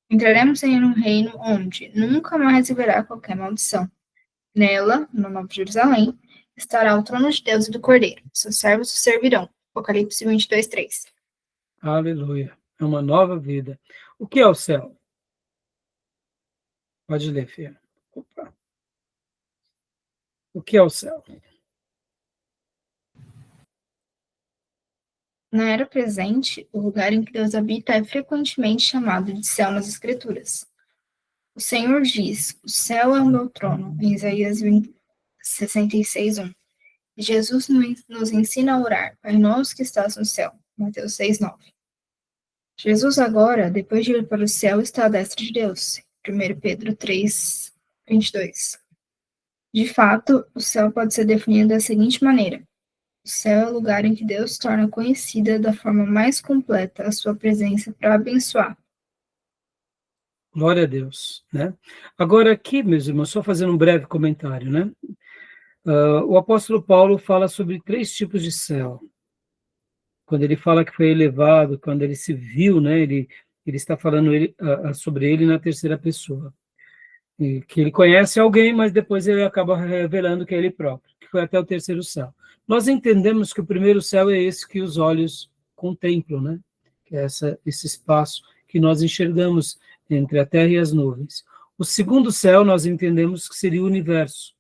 Entraremos em um reino onde nunca mais haverá qualquer maldição. Nela, no Novo Jerusalém, estará o trono de Deus e do Cordeiro. Seus servos o servirão. Apocalipse 22:3. Aleluia. É uma nova vida. O que é o céu? Pode ler, filha. Opa. O que é o céu? Na era presente, o lugar em que Deus habita é frequentemente chamado de céu nas Escrituras. O Senhor diz: O céu é o meu trono, em Isaías 66:1. E Jesus nos ensina a orar: Pai nosso que estás no céu. Mateus 6:9. Jesus agora, depois de ir para o céu, está à destra de Deus. 1 Pedro 3:22. De fato, o céu pode ser definido da seguinte maneira: o céu é o lugar em que Deus torna conhecida da forma mais completa a sua presença para abençoar. Glória a Deus, né? Agora aqui, meus irmãos, só fazendo um breve comentário, né? O apóstolo Paulo fala sobre 3 tipos de céu. Quando ele fala que foi elevado, quando ele se viu, né? Ele está falando sobre ele na terceira pessoa. E que ele conhece alguém, mas depois ele acaba revelando que é ele próprio, que foi até o terceiro céu. Nós entendemos que o primeiro céu é esse que os olhos contemplam, né? Que é esse espaço que nós enxergamos entre a terra e as nuvens. O segundo céu nós entendemos que seria o universo,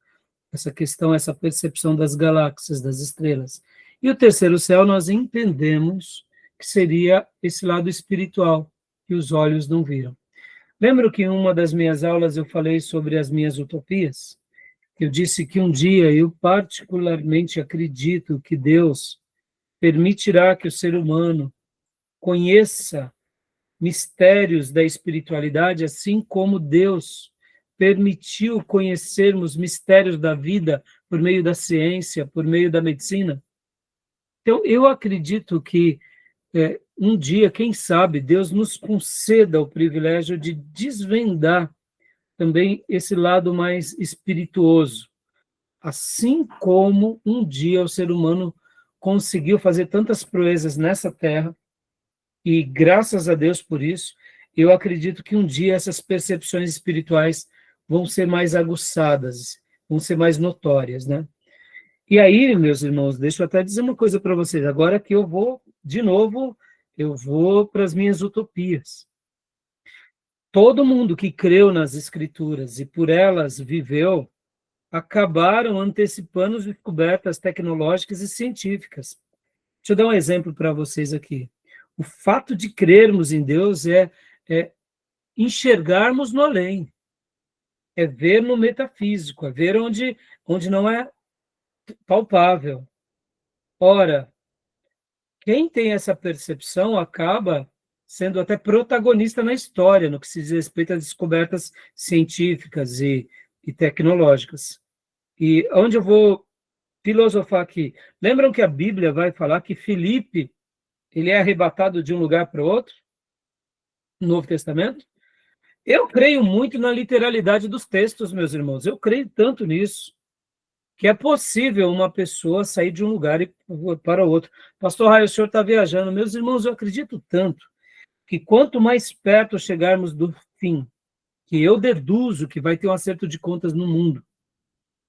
essa questão, essa percepção das galáxias, das estrelas. E o terceiro céu nós entendemos que seria esse lado espiritual, que os olhos não viram. Lembro que em uma das minhas aulas eu falei sobre as minhas utopias? Eu disse que um dia eu particularmente acredito que Deus permitirá que o ser humano conheça mistérios da espiritualidade, assim como Deus permitiu conhecermos mistérios da vida por meio da ciência, por meio da medicina. Então, eu acredito que um dia, quem sabe, Deus nos conceda o privilégio de desvendar também esse lado mais espirituoso, assim como um dia o ser humano conseguiu fazer tantas proezas nessa terra, e graças a Deus por isso, eu acredito que um dia essas percepções espirituais vão ser mais aguçadas, vão ser mais notórias, né? E aí, meus irmãos, deixa eu até dizer uma coisa para vocês, agora que eu vou, de novo, eu vou para as minhas utopias. Todo mundo que creu nas Escrituras e por elas viveu, acabaram antecipando as descobertas tecnológicas e científicas. Deixa eu dar um exemplo para vocês aqui. O fato de crermos em Deus é enxergarmos no além, é ver no metafísico, é ver onde não é palpável. Ora, quem tem essa percepção acaba sendo até protagonista na história, no que se diz respeito às descobertas científicas e tecnológicas. E onde eu vou filosofar aqui? Lembram que a Bíblia vai falar que Filipe ele é arrebatado de um lugar para o outro? No Novo Testamento? Eu creio muito na literalidade dos textos, meus irmãos. Eu creio tanto nisso, que é possível uma pessoa sair de um lugar para outro. Pastor Raio, o senhor está viajando. Meus irmãos, eu acredito tanto que quanto mais perto chegarmos do fim, que eu deduzo que vai ter um acerto de contas no mundo,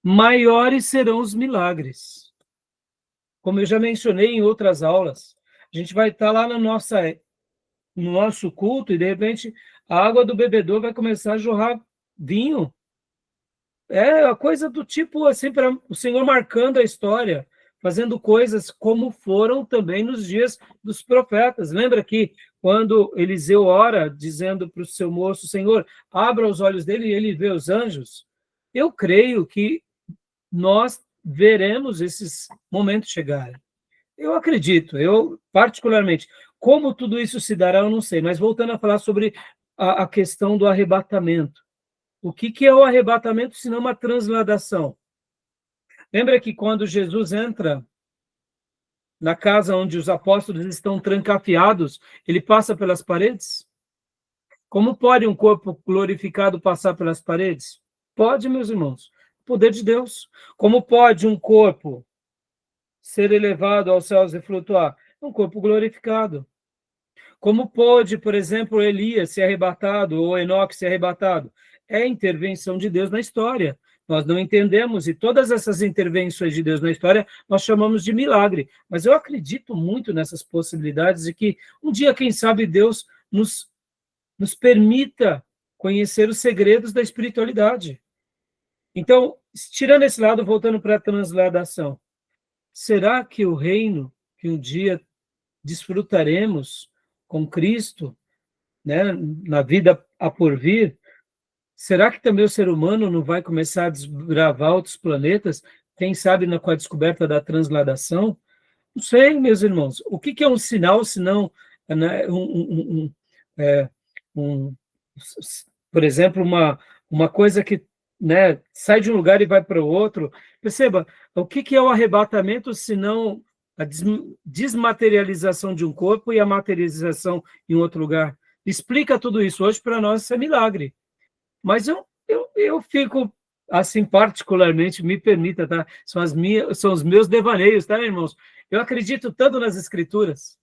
maiores serão os milagres. como eu já mencionei em outras aulas. A gente vai estar lá no nosso culto e, de repente, a água do bebedor vai começar a jorrar vinho. É a coisa do tipo, assim, para o Senhor marcando a história, fazendo coisas como foram também nos dias dos profetas. Lembra que quando Eliseu ora, dizendo para o seu moço, Senhor, abra os olhos dele e ele vê os anjos? Eu creio que nós veremos esses momentos chegarem. Eu acredito, eu particularmente. Como tudo isso se dará, eu não sei. Mas voltando a falar sobre a questão do arrebatamento. O que é o arrebatamento, senão uma transladação? Lembra que quando Jesus entra na casa onde os apóstolos estão trancafiados, ele passa pelas paredes? Como pode um corpo glorificado passar pelas paredes? Pode, meus irmãos. Poder de Deus. Como pode um corpo ser elevado aos céus e flutuar? Um corpo glorificado. Como pôde, por exemplo, Elias ser arrebatado ou Enoque ser arrebatado? É a intervenção de Deus na história. Nós não entendemos, e todas essas intervenções de Deus na história nós chamamos de milagre. Mas eu acredito muito nessas possibilidades de que um dia, quem sabe, Deus nos permita conhecer os segredos da espiritualidade. Então, tirando esse lado, voltando para a transladação, será que o reino que um dia desfrutaremos com Cristo, né, na vida a por vir, será que também o ser humano não vai começar a desbravar outros planetas, quem sabe com a descoberta da transladação? Não sei, meus irmãos. O que é um sinal, senão, né, por exemplo, uma coisa que, né, sai de um lugar e vai para o outro? Perceba, o que é o arrebatamento, senão a desmaterialização de um corpo e a materialização em outro lugar? Explica tudo isso. Hoje, para nós, isso é milagre. Mas eu fico, assim, particularmente, me permita, tá? São os meus devaneios, tá, irmãos? Eu acredito tanto nas Escrituras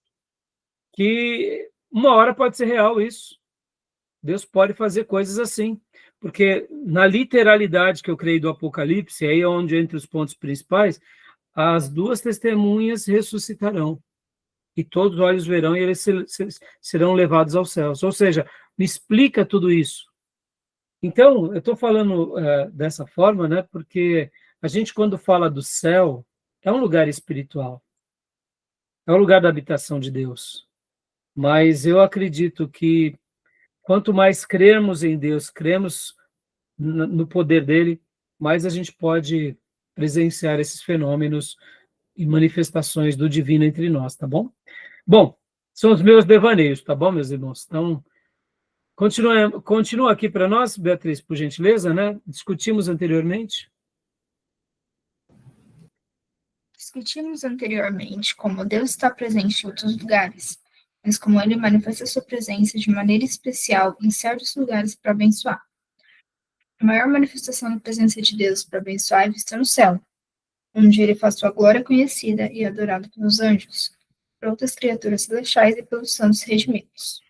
que uma hora pode ser real isso. Deus pode fazer coisas assim. Porque na literalidade que eu creio do Apocalipse, aí é onde entre os pontos principais, as duas testemunhas ressuscitarão. E todos os olhos verão e eles serão levados aos céus. Ou seja, me explica tudo isso. Então, eu estou falando dessa forma, né, porque a gente, quando fala do céu, é um lugar espiritual, é um lugar da habitação de Deus. Mas eu acredito que quanto mais cremos em Deus, cremos no poder dele, mais a gente pode presenciar esses fenômenos e manifestações do divino entre nós, tá bom? Bom, são os meus devaneios, tá bom, meus irmãos? Então, continua aqui para nós, Beatriz, por gentileza, né? Discutimos anteriormente como Deus está presente em outros lugares, mas como ele manifesta sua presença de maneira especial em certos lugares para abençoar. A maior manifestação da presença de Deus para abençoar é vista no céu, onde ele faz sua glória conhecida e adorada pelos anjos, por outras criaturas celestiais e pelos santos redimidos.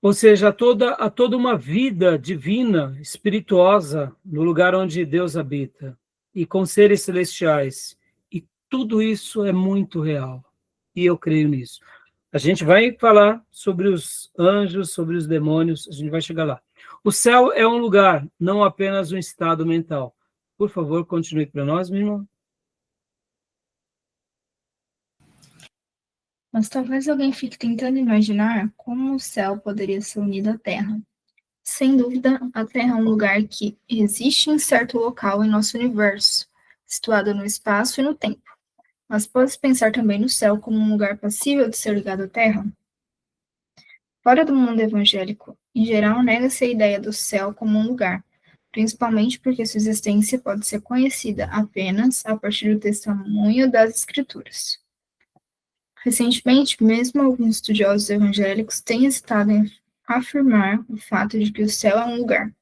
Ou seja, há toda uma vida divina, espirituosa, no lugar onde Deus habita, e com seres celestiais. E tudo isso é muito real. E eu creio nisso. A gente vai falar sobre os anjos, sobre os demônios, a gente vai chegar lá. O céu é um lugar, não apenas um estado mental. Por favor, continue para nós, minha irmã. Mas talvez alguém fique tentando imaginar como o céu poderia ser unido à Terra. Sem dúvida, a Terra é um lugar que existe em certo local em nosso universo, situado no espaço e no tempo. Mas pode-se pensar também no céu como um lugar passível de ser ligado à Terra? Fora do mundo evangélico, em geral, nega-se a ideia do céu como um lugar, principalmente porque sua existência pode ser conhecida apenas a partir do testemunho das Escrituras. Recentemente, mesmo alguns estudiosos evangélicos têm hesitado em afirmar o fato de que o céu é um lugar.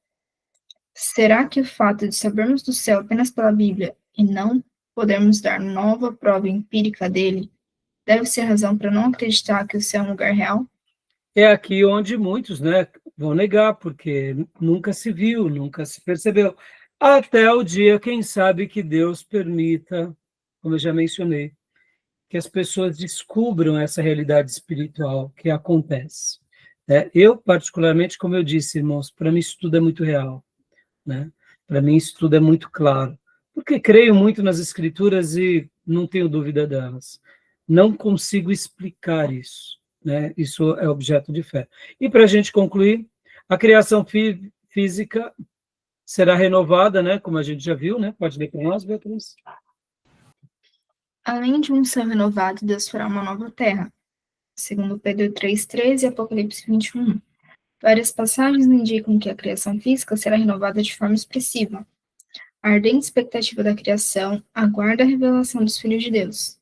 Será que o fato de sabermos do céu apenas pela Bíblia e não podermos dar nova prova empírica dele deve ser razão para não acreditar que o céu é um lugar real? É aqui onde muitos, né, vão negar, porque nunca se viu, nunca se percebeu. Até o dia, quem sabe, que Deus permita, como eu já mencionei, que as pessoas descubram essa realidade espiritual que acontece. Eu, particularmente, como eu disse, irmãos, para mim isso tudo é muito real, né? Para mim isso tudo é muito claro, porque creio muito nas Escrituras e não tenho dúvida delas. Não consigo explicar isso, né? Isso é objeto de fé. E para a gente concluir, a criação física será renovada, né? Como a gente já viu, né? Pode ler para nós, Beatriz? Além de um céu renovado, Deus fará uma nova terra. Segundo Pedro 3,13 e Apocalipse 21. Várias passagens indicam que a criação física será renovada de forma expressiva. A ardente expectativa da criação aguarda a revelação dos filhos de Deus,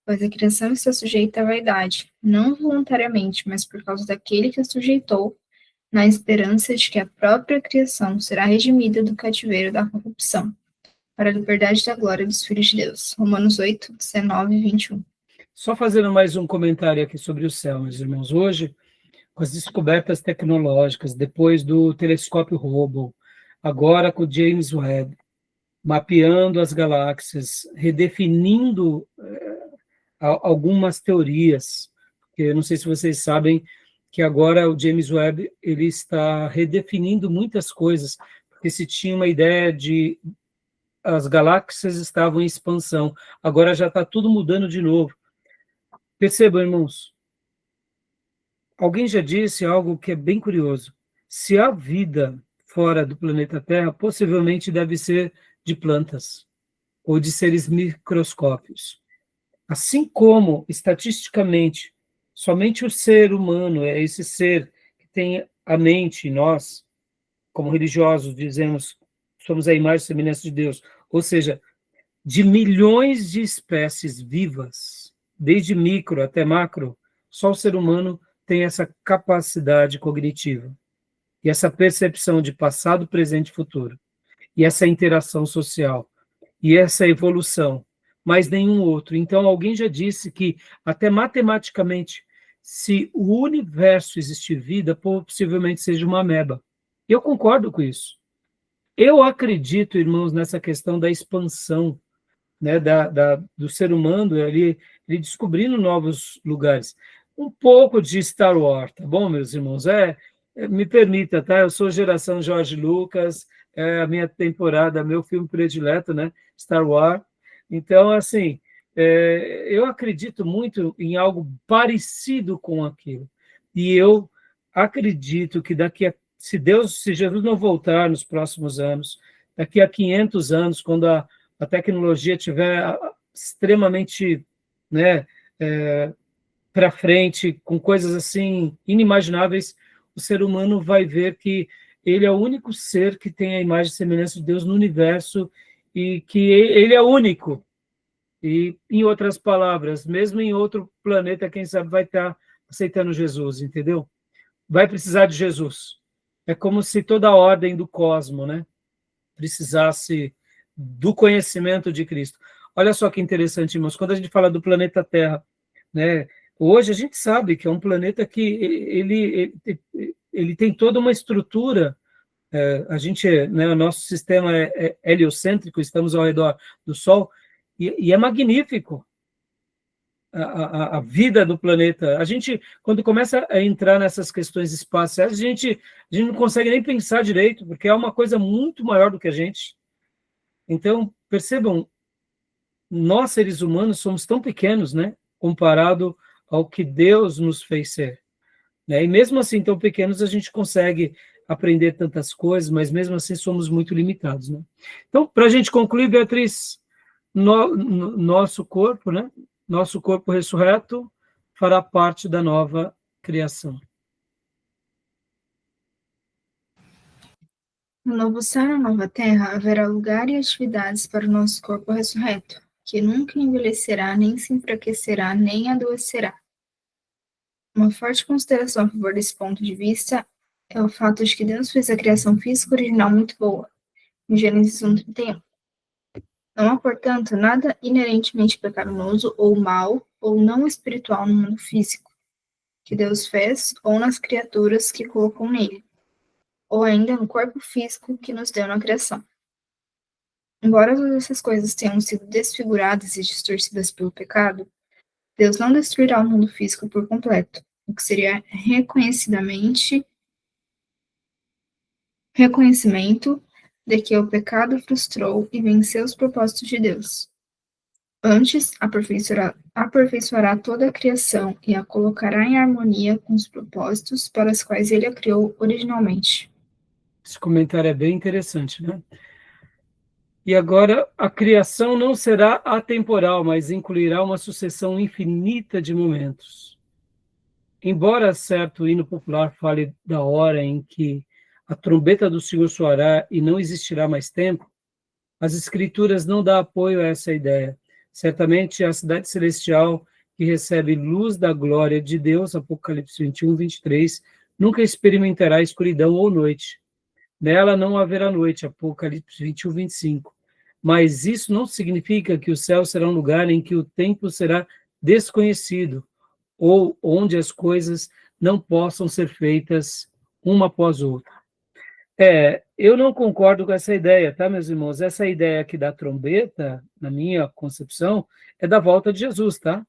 pois a criação está sujeita à vaidade, não voluntariamente, mas por causa daquele que a sujeitou, na esperança de que a própria criação será redimida do cativeiro da corrupção, para a liberdade da glória dos filhos de Deus. Romanos 8, 19 e 21. Só fazendo mais um comentário aqui sobre o céu, meus irmãos. Hoje, com as descobertas tecnológicas, depois do telescópio Hubble, agora com o James Webb, mapeando as galáxias, redefinindo algumas teorias, porque eu não sei se vocês sabem que agora o James Webb ele está redefinindo muitas coisas, porque se tinha uma ideia de as galáxias estavam em expansão, agora já está tudo mudando de novo. Percebam, irmãos, alguém já disse algo que é bem curioso. Se há vida fora do planeta Terra, possivelmente deve ser de plantas ou de seres microscópicos. Assim como, estatisticamente, somente o ser humano é esse ser que tem a mente, nós, como religiosos, dizemos, somos a imagem e semelhança de Deus, ou seja, de milhões de espécies vivas, desde micro até macro, só o ser humano tem essa capacidade cognitiva e essa percepção de passado, presente e futuro, e essa interação social, e essa evolução, mas nenhum outro. Então, alguém já disse que, até matematicamente, se o universo existir vida, possivelmente seja uma ameba. Eu concordo com isso. Eu acredito, irmãos, nessa questão da expansão, né, do ser humano, ele descobrindo novos lugares. Um pouco de Star Wars, tá bom, meus irmãos? Me permita, tá? Eu sou geração George Lucas, a minha temporada, meu filme predileto, né? Star Wars. Então, assim, eu acredito muito em algo parecido com aquilo. E eu acredito que se Jesus não voltar nos próximos anos, daqui a 500 anos, quando a tecnologia estiver extremamente, né, para frente, com coisas assim inimagináveis, o ser humano vai ver que ele é o único ser que tem a imagem e semelhança de Deus no universo e que ele é único. E, em outras palavras, mesmo em outro planeta, quem sabe vai estar aceitando Jesus, entendeu? Vai precisar de Jesus. É como se toda a ordem do cosmos, né, precisasse do conhecimento de Cristo. Olha só que interessante, irmãos, quando a gente fala do planeta Terra, né, hoje a gente sabe que é um planeta que ele tem toda uma estrutura, a gente, né, o nosso sistema é heliocêntrico, estamos ao redor do Sol, e é magnífico a vida do planeta. A gente, quando começa a entrar nessas questões espaciais, a gente não consegue nem pensar direito, porque é uma coisa muito maior do que a gente. Então, percebam, nós, seres humanos, somos tão pequenos, né, comparado ao que Deus nos fez ser. Né? E mesmo assim, tão pequenos, a gente consegue aprender tantas coisas, mas mesmo assim somos muito limitados. Né? Então, para a gente concluir, Beatriz, nosso corpo, né, nosso corpo ressurreto fará parte da nova criação. No novo céu e na nova terra haverá lugar e atividades para o nosso corpo ressurreto, que nunca envelhecerá, nem se enfraquecerá, nem adoecerá. Uma forte consideração a favor desse ponto de vista é o fato de que Deus fez a criação física original muito boa, em Gênesis 1:31. Não há, portanto, nada inerentemente pecaminoso ou mal ou não espiritual no mundo físico, que Deus fez, ou nas criaturas que colocou nele, ou ainda no corpo físico que nos deu na criação. Embora todas essas coisas tenham sido desfiguradas e distorcidas pelo pecado, Deus não destruirá o mundo físico por completo, o que seria reconhecimento de que o pecado frustrou e venceu os propósitos de Deus. Antes, aperfeiçoará toda a criação e a colocará em harmonia com os propósitos para os quais ele a criou originalmente. Esse comentário é bem interessante, né? E agora, a criação não será atemporal, mas incluirá uma sucessão infinita de momentos. Embora certo hino popular fale da hora em que a trombeta do Senhor soará e não existirá mais tempo, as Escrituras não dão apoio a essa ideia. Certamente a cidade celestial que recebe luz da glória de Deus, Apocalipse 21, 23, nunca experimentará escuridão ou noite. Nela não haverá noite, Apocalipse 21, 25. Mas isso não significa que o céu será um lugar em que o tempo será desconhecido, ou onde as coisas não possam ser feitas uma após outra. Eu não concordo com essa ideia, tá, meus irmãos? Essa ideia aqui da trombeta, na minha concepção, é da volta de Jesus, tá?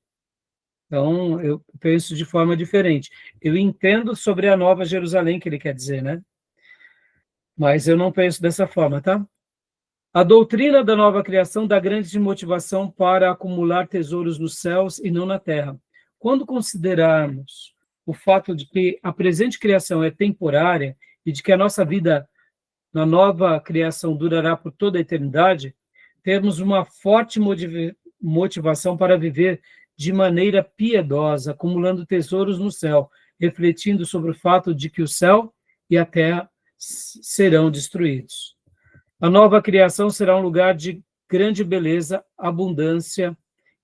Então, eu penso de forma diferente. Eu entendo sobre a Nova Jerusalém que ele quer dizer, né? Mas eu não penso dessa forma, tá? A doutrina da nova criação dá grande motivação para acumular tesouros nos céus e não na terra. Quando considerarmos o fato de que a presente criação é temporária e de que a nossa vida na nova criação durará por toda a eternidade, temos uma forte motivação para viver de maneira piedosa, acumulando tesouros no céu, refletindo sobre o fato de que o céu e a terra serão destruídos. A nova criação será um lugar de grande beleza, abundância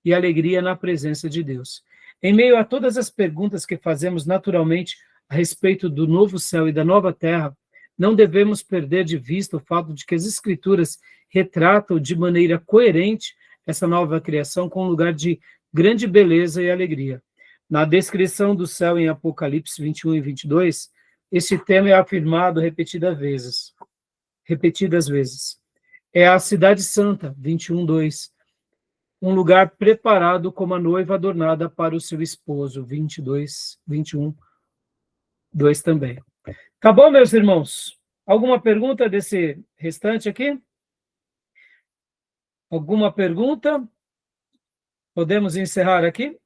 e alegria na presença de Deus. Em meio a todas as perguntas que fazemos naturalmente a respeito do novo céu e da nova terra, não devemos perder de vista o fato de que as Escrituras retratam de maneira coerente essa nova criação com um lugar de grande beleza e alegria. Na descrição do céu em Apocalipse 21 e 22, esse tema é afirmado repetidas vezes. É a cidade santa, 21, 2. Um lugar preparado como a noiva adornada para o seu esposo, 22, 21, 2 também. Tá bom, meus irmãos? Alguma pergunta desse restante aqui? Alguma pergunta? Podemos encerrar aqui?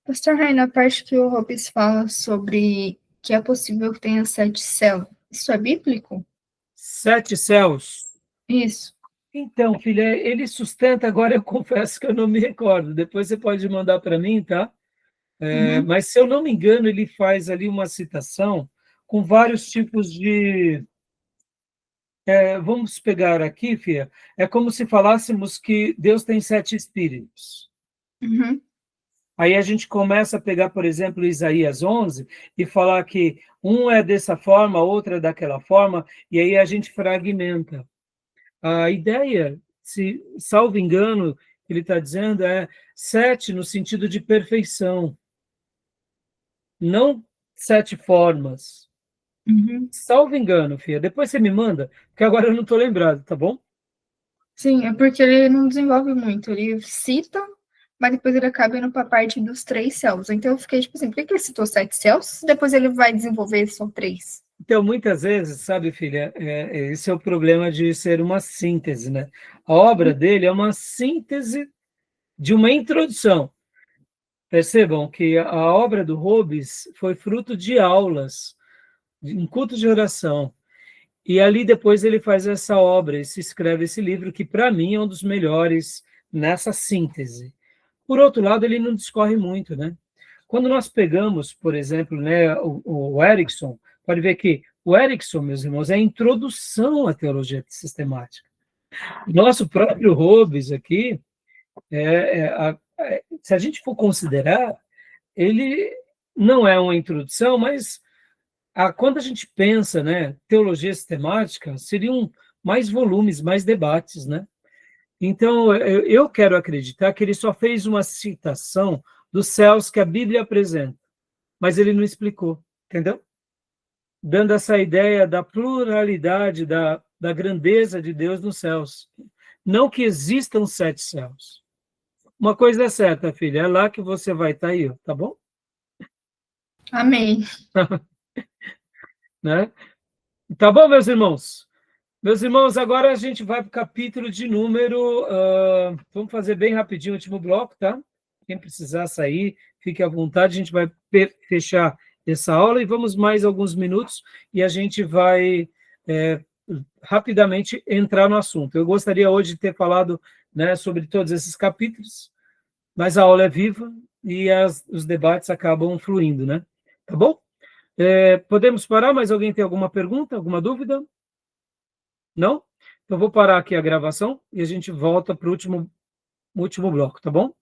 Pastor Rai, na parte que o Hobbes fala sobre que é possível que tenha 7 céus, isso é bíblico? 7 céus. Isso. Então, filha, ele sustenta, agora eu confesso que eu não me recordo, depois você pode mandar para mim, tá? Mas, se eu não me engano, ele faz ali uma citação com vários tipos de... vamos pegar aqui, filha, é como se falássemos que Deus tem 7 espíritos. Uhum. Aí a gente começa a pegar, por exemplo, Isaías 11 e falar que um é dessa forma, outro é daquela forma, e aí a gente fragmenta. A ideia, se salvo engano, ele está dizendo, é 7 no sentido de perfeição, não 7 formas. Uhum. Salvo engano, filha. Depois você me manda, porque agora eu não estou lembrado, tá bom? Sim, é porque ele não desenvolve muito. Ele cita, mas depois ele acaba indo para a parte dos 3 céus. Então eu fiquei tipo assim, por que ele citou 7 céus? Depois ele vai desenvolver só 3. Então, muitas vezes, sabe, filha, esse é o problema de ser uma síntese, né? A obra dele é uma síntese de uma introdução. Percebam que a obra do Hobbes foi fruto de aulas, em cultos de oração. E ali depois ele faz essa obra, se escreve esse livro, que para mim é um dos melhores nessa síntese. Por outro lado, ele não discorre muito, né? Quando nós pegamos, por exemplo, né, o Erickson, pode ver que o Erickson, meus irmãos, é a introdução à teologia sistemática. Nosso próprio Hobbes aqui, se a gente for considerar, ele não é uma introdução, mas quando a gente pensa, né, teologia sistemática, seriam mais volumes, mais debates, né? Então, eu quero acreditar que ele só fez uma citação dos céus que a Bíblia apresenta, mas ele não explicou, entendeu? Dando essa ideia da pluralidade, da grandeza de Deus nos céus. Não que existam 7 céus, uma coisa é certa, filha, é lá que você vai estar aí, tá bom? Amém. Né? Tá bom, meus irmãos? Meus irmãos, agora a gente vai para o capítulo de número... vamos fazer bem rapidinho o último bloco, tá? Quem precisar sair, fique à vontade, a gente vai fechar essa aula e vamos mais alguns minutos e a gente vai rapidamente entrar no assunto. Eu gostaria hoje de ter falado, né, sobre todos esses capítulos, mas a aula é viva e os debates acabam fluindo, né? Tá bom? Podemos parar? Mais alguém tem alguma pergunta, alguma dúvida? Não? Então vou parar aqui a gravação e a gente volta para o último bloco, tá bom?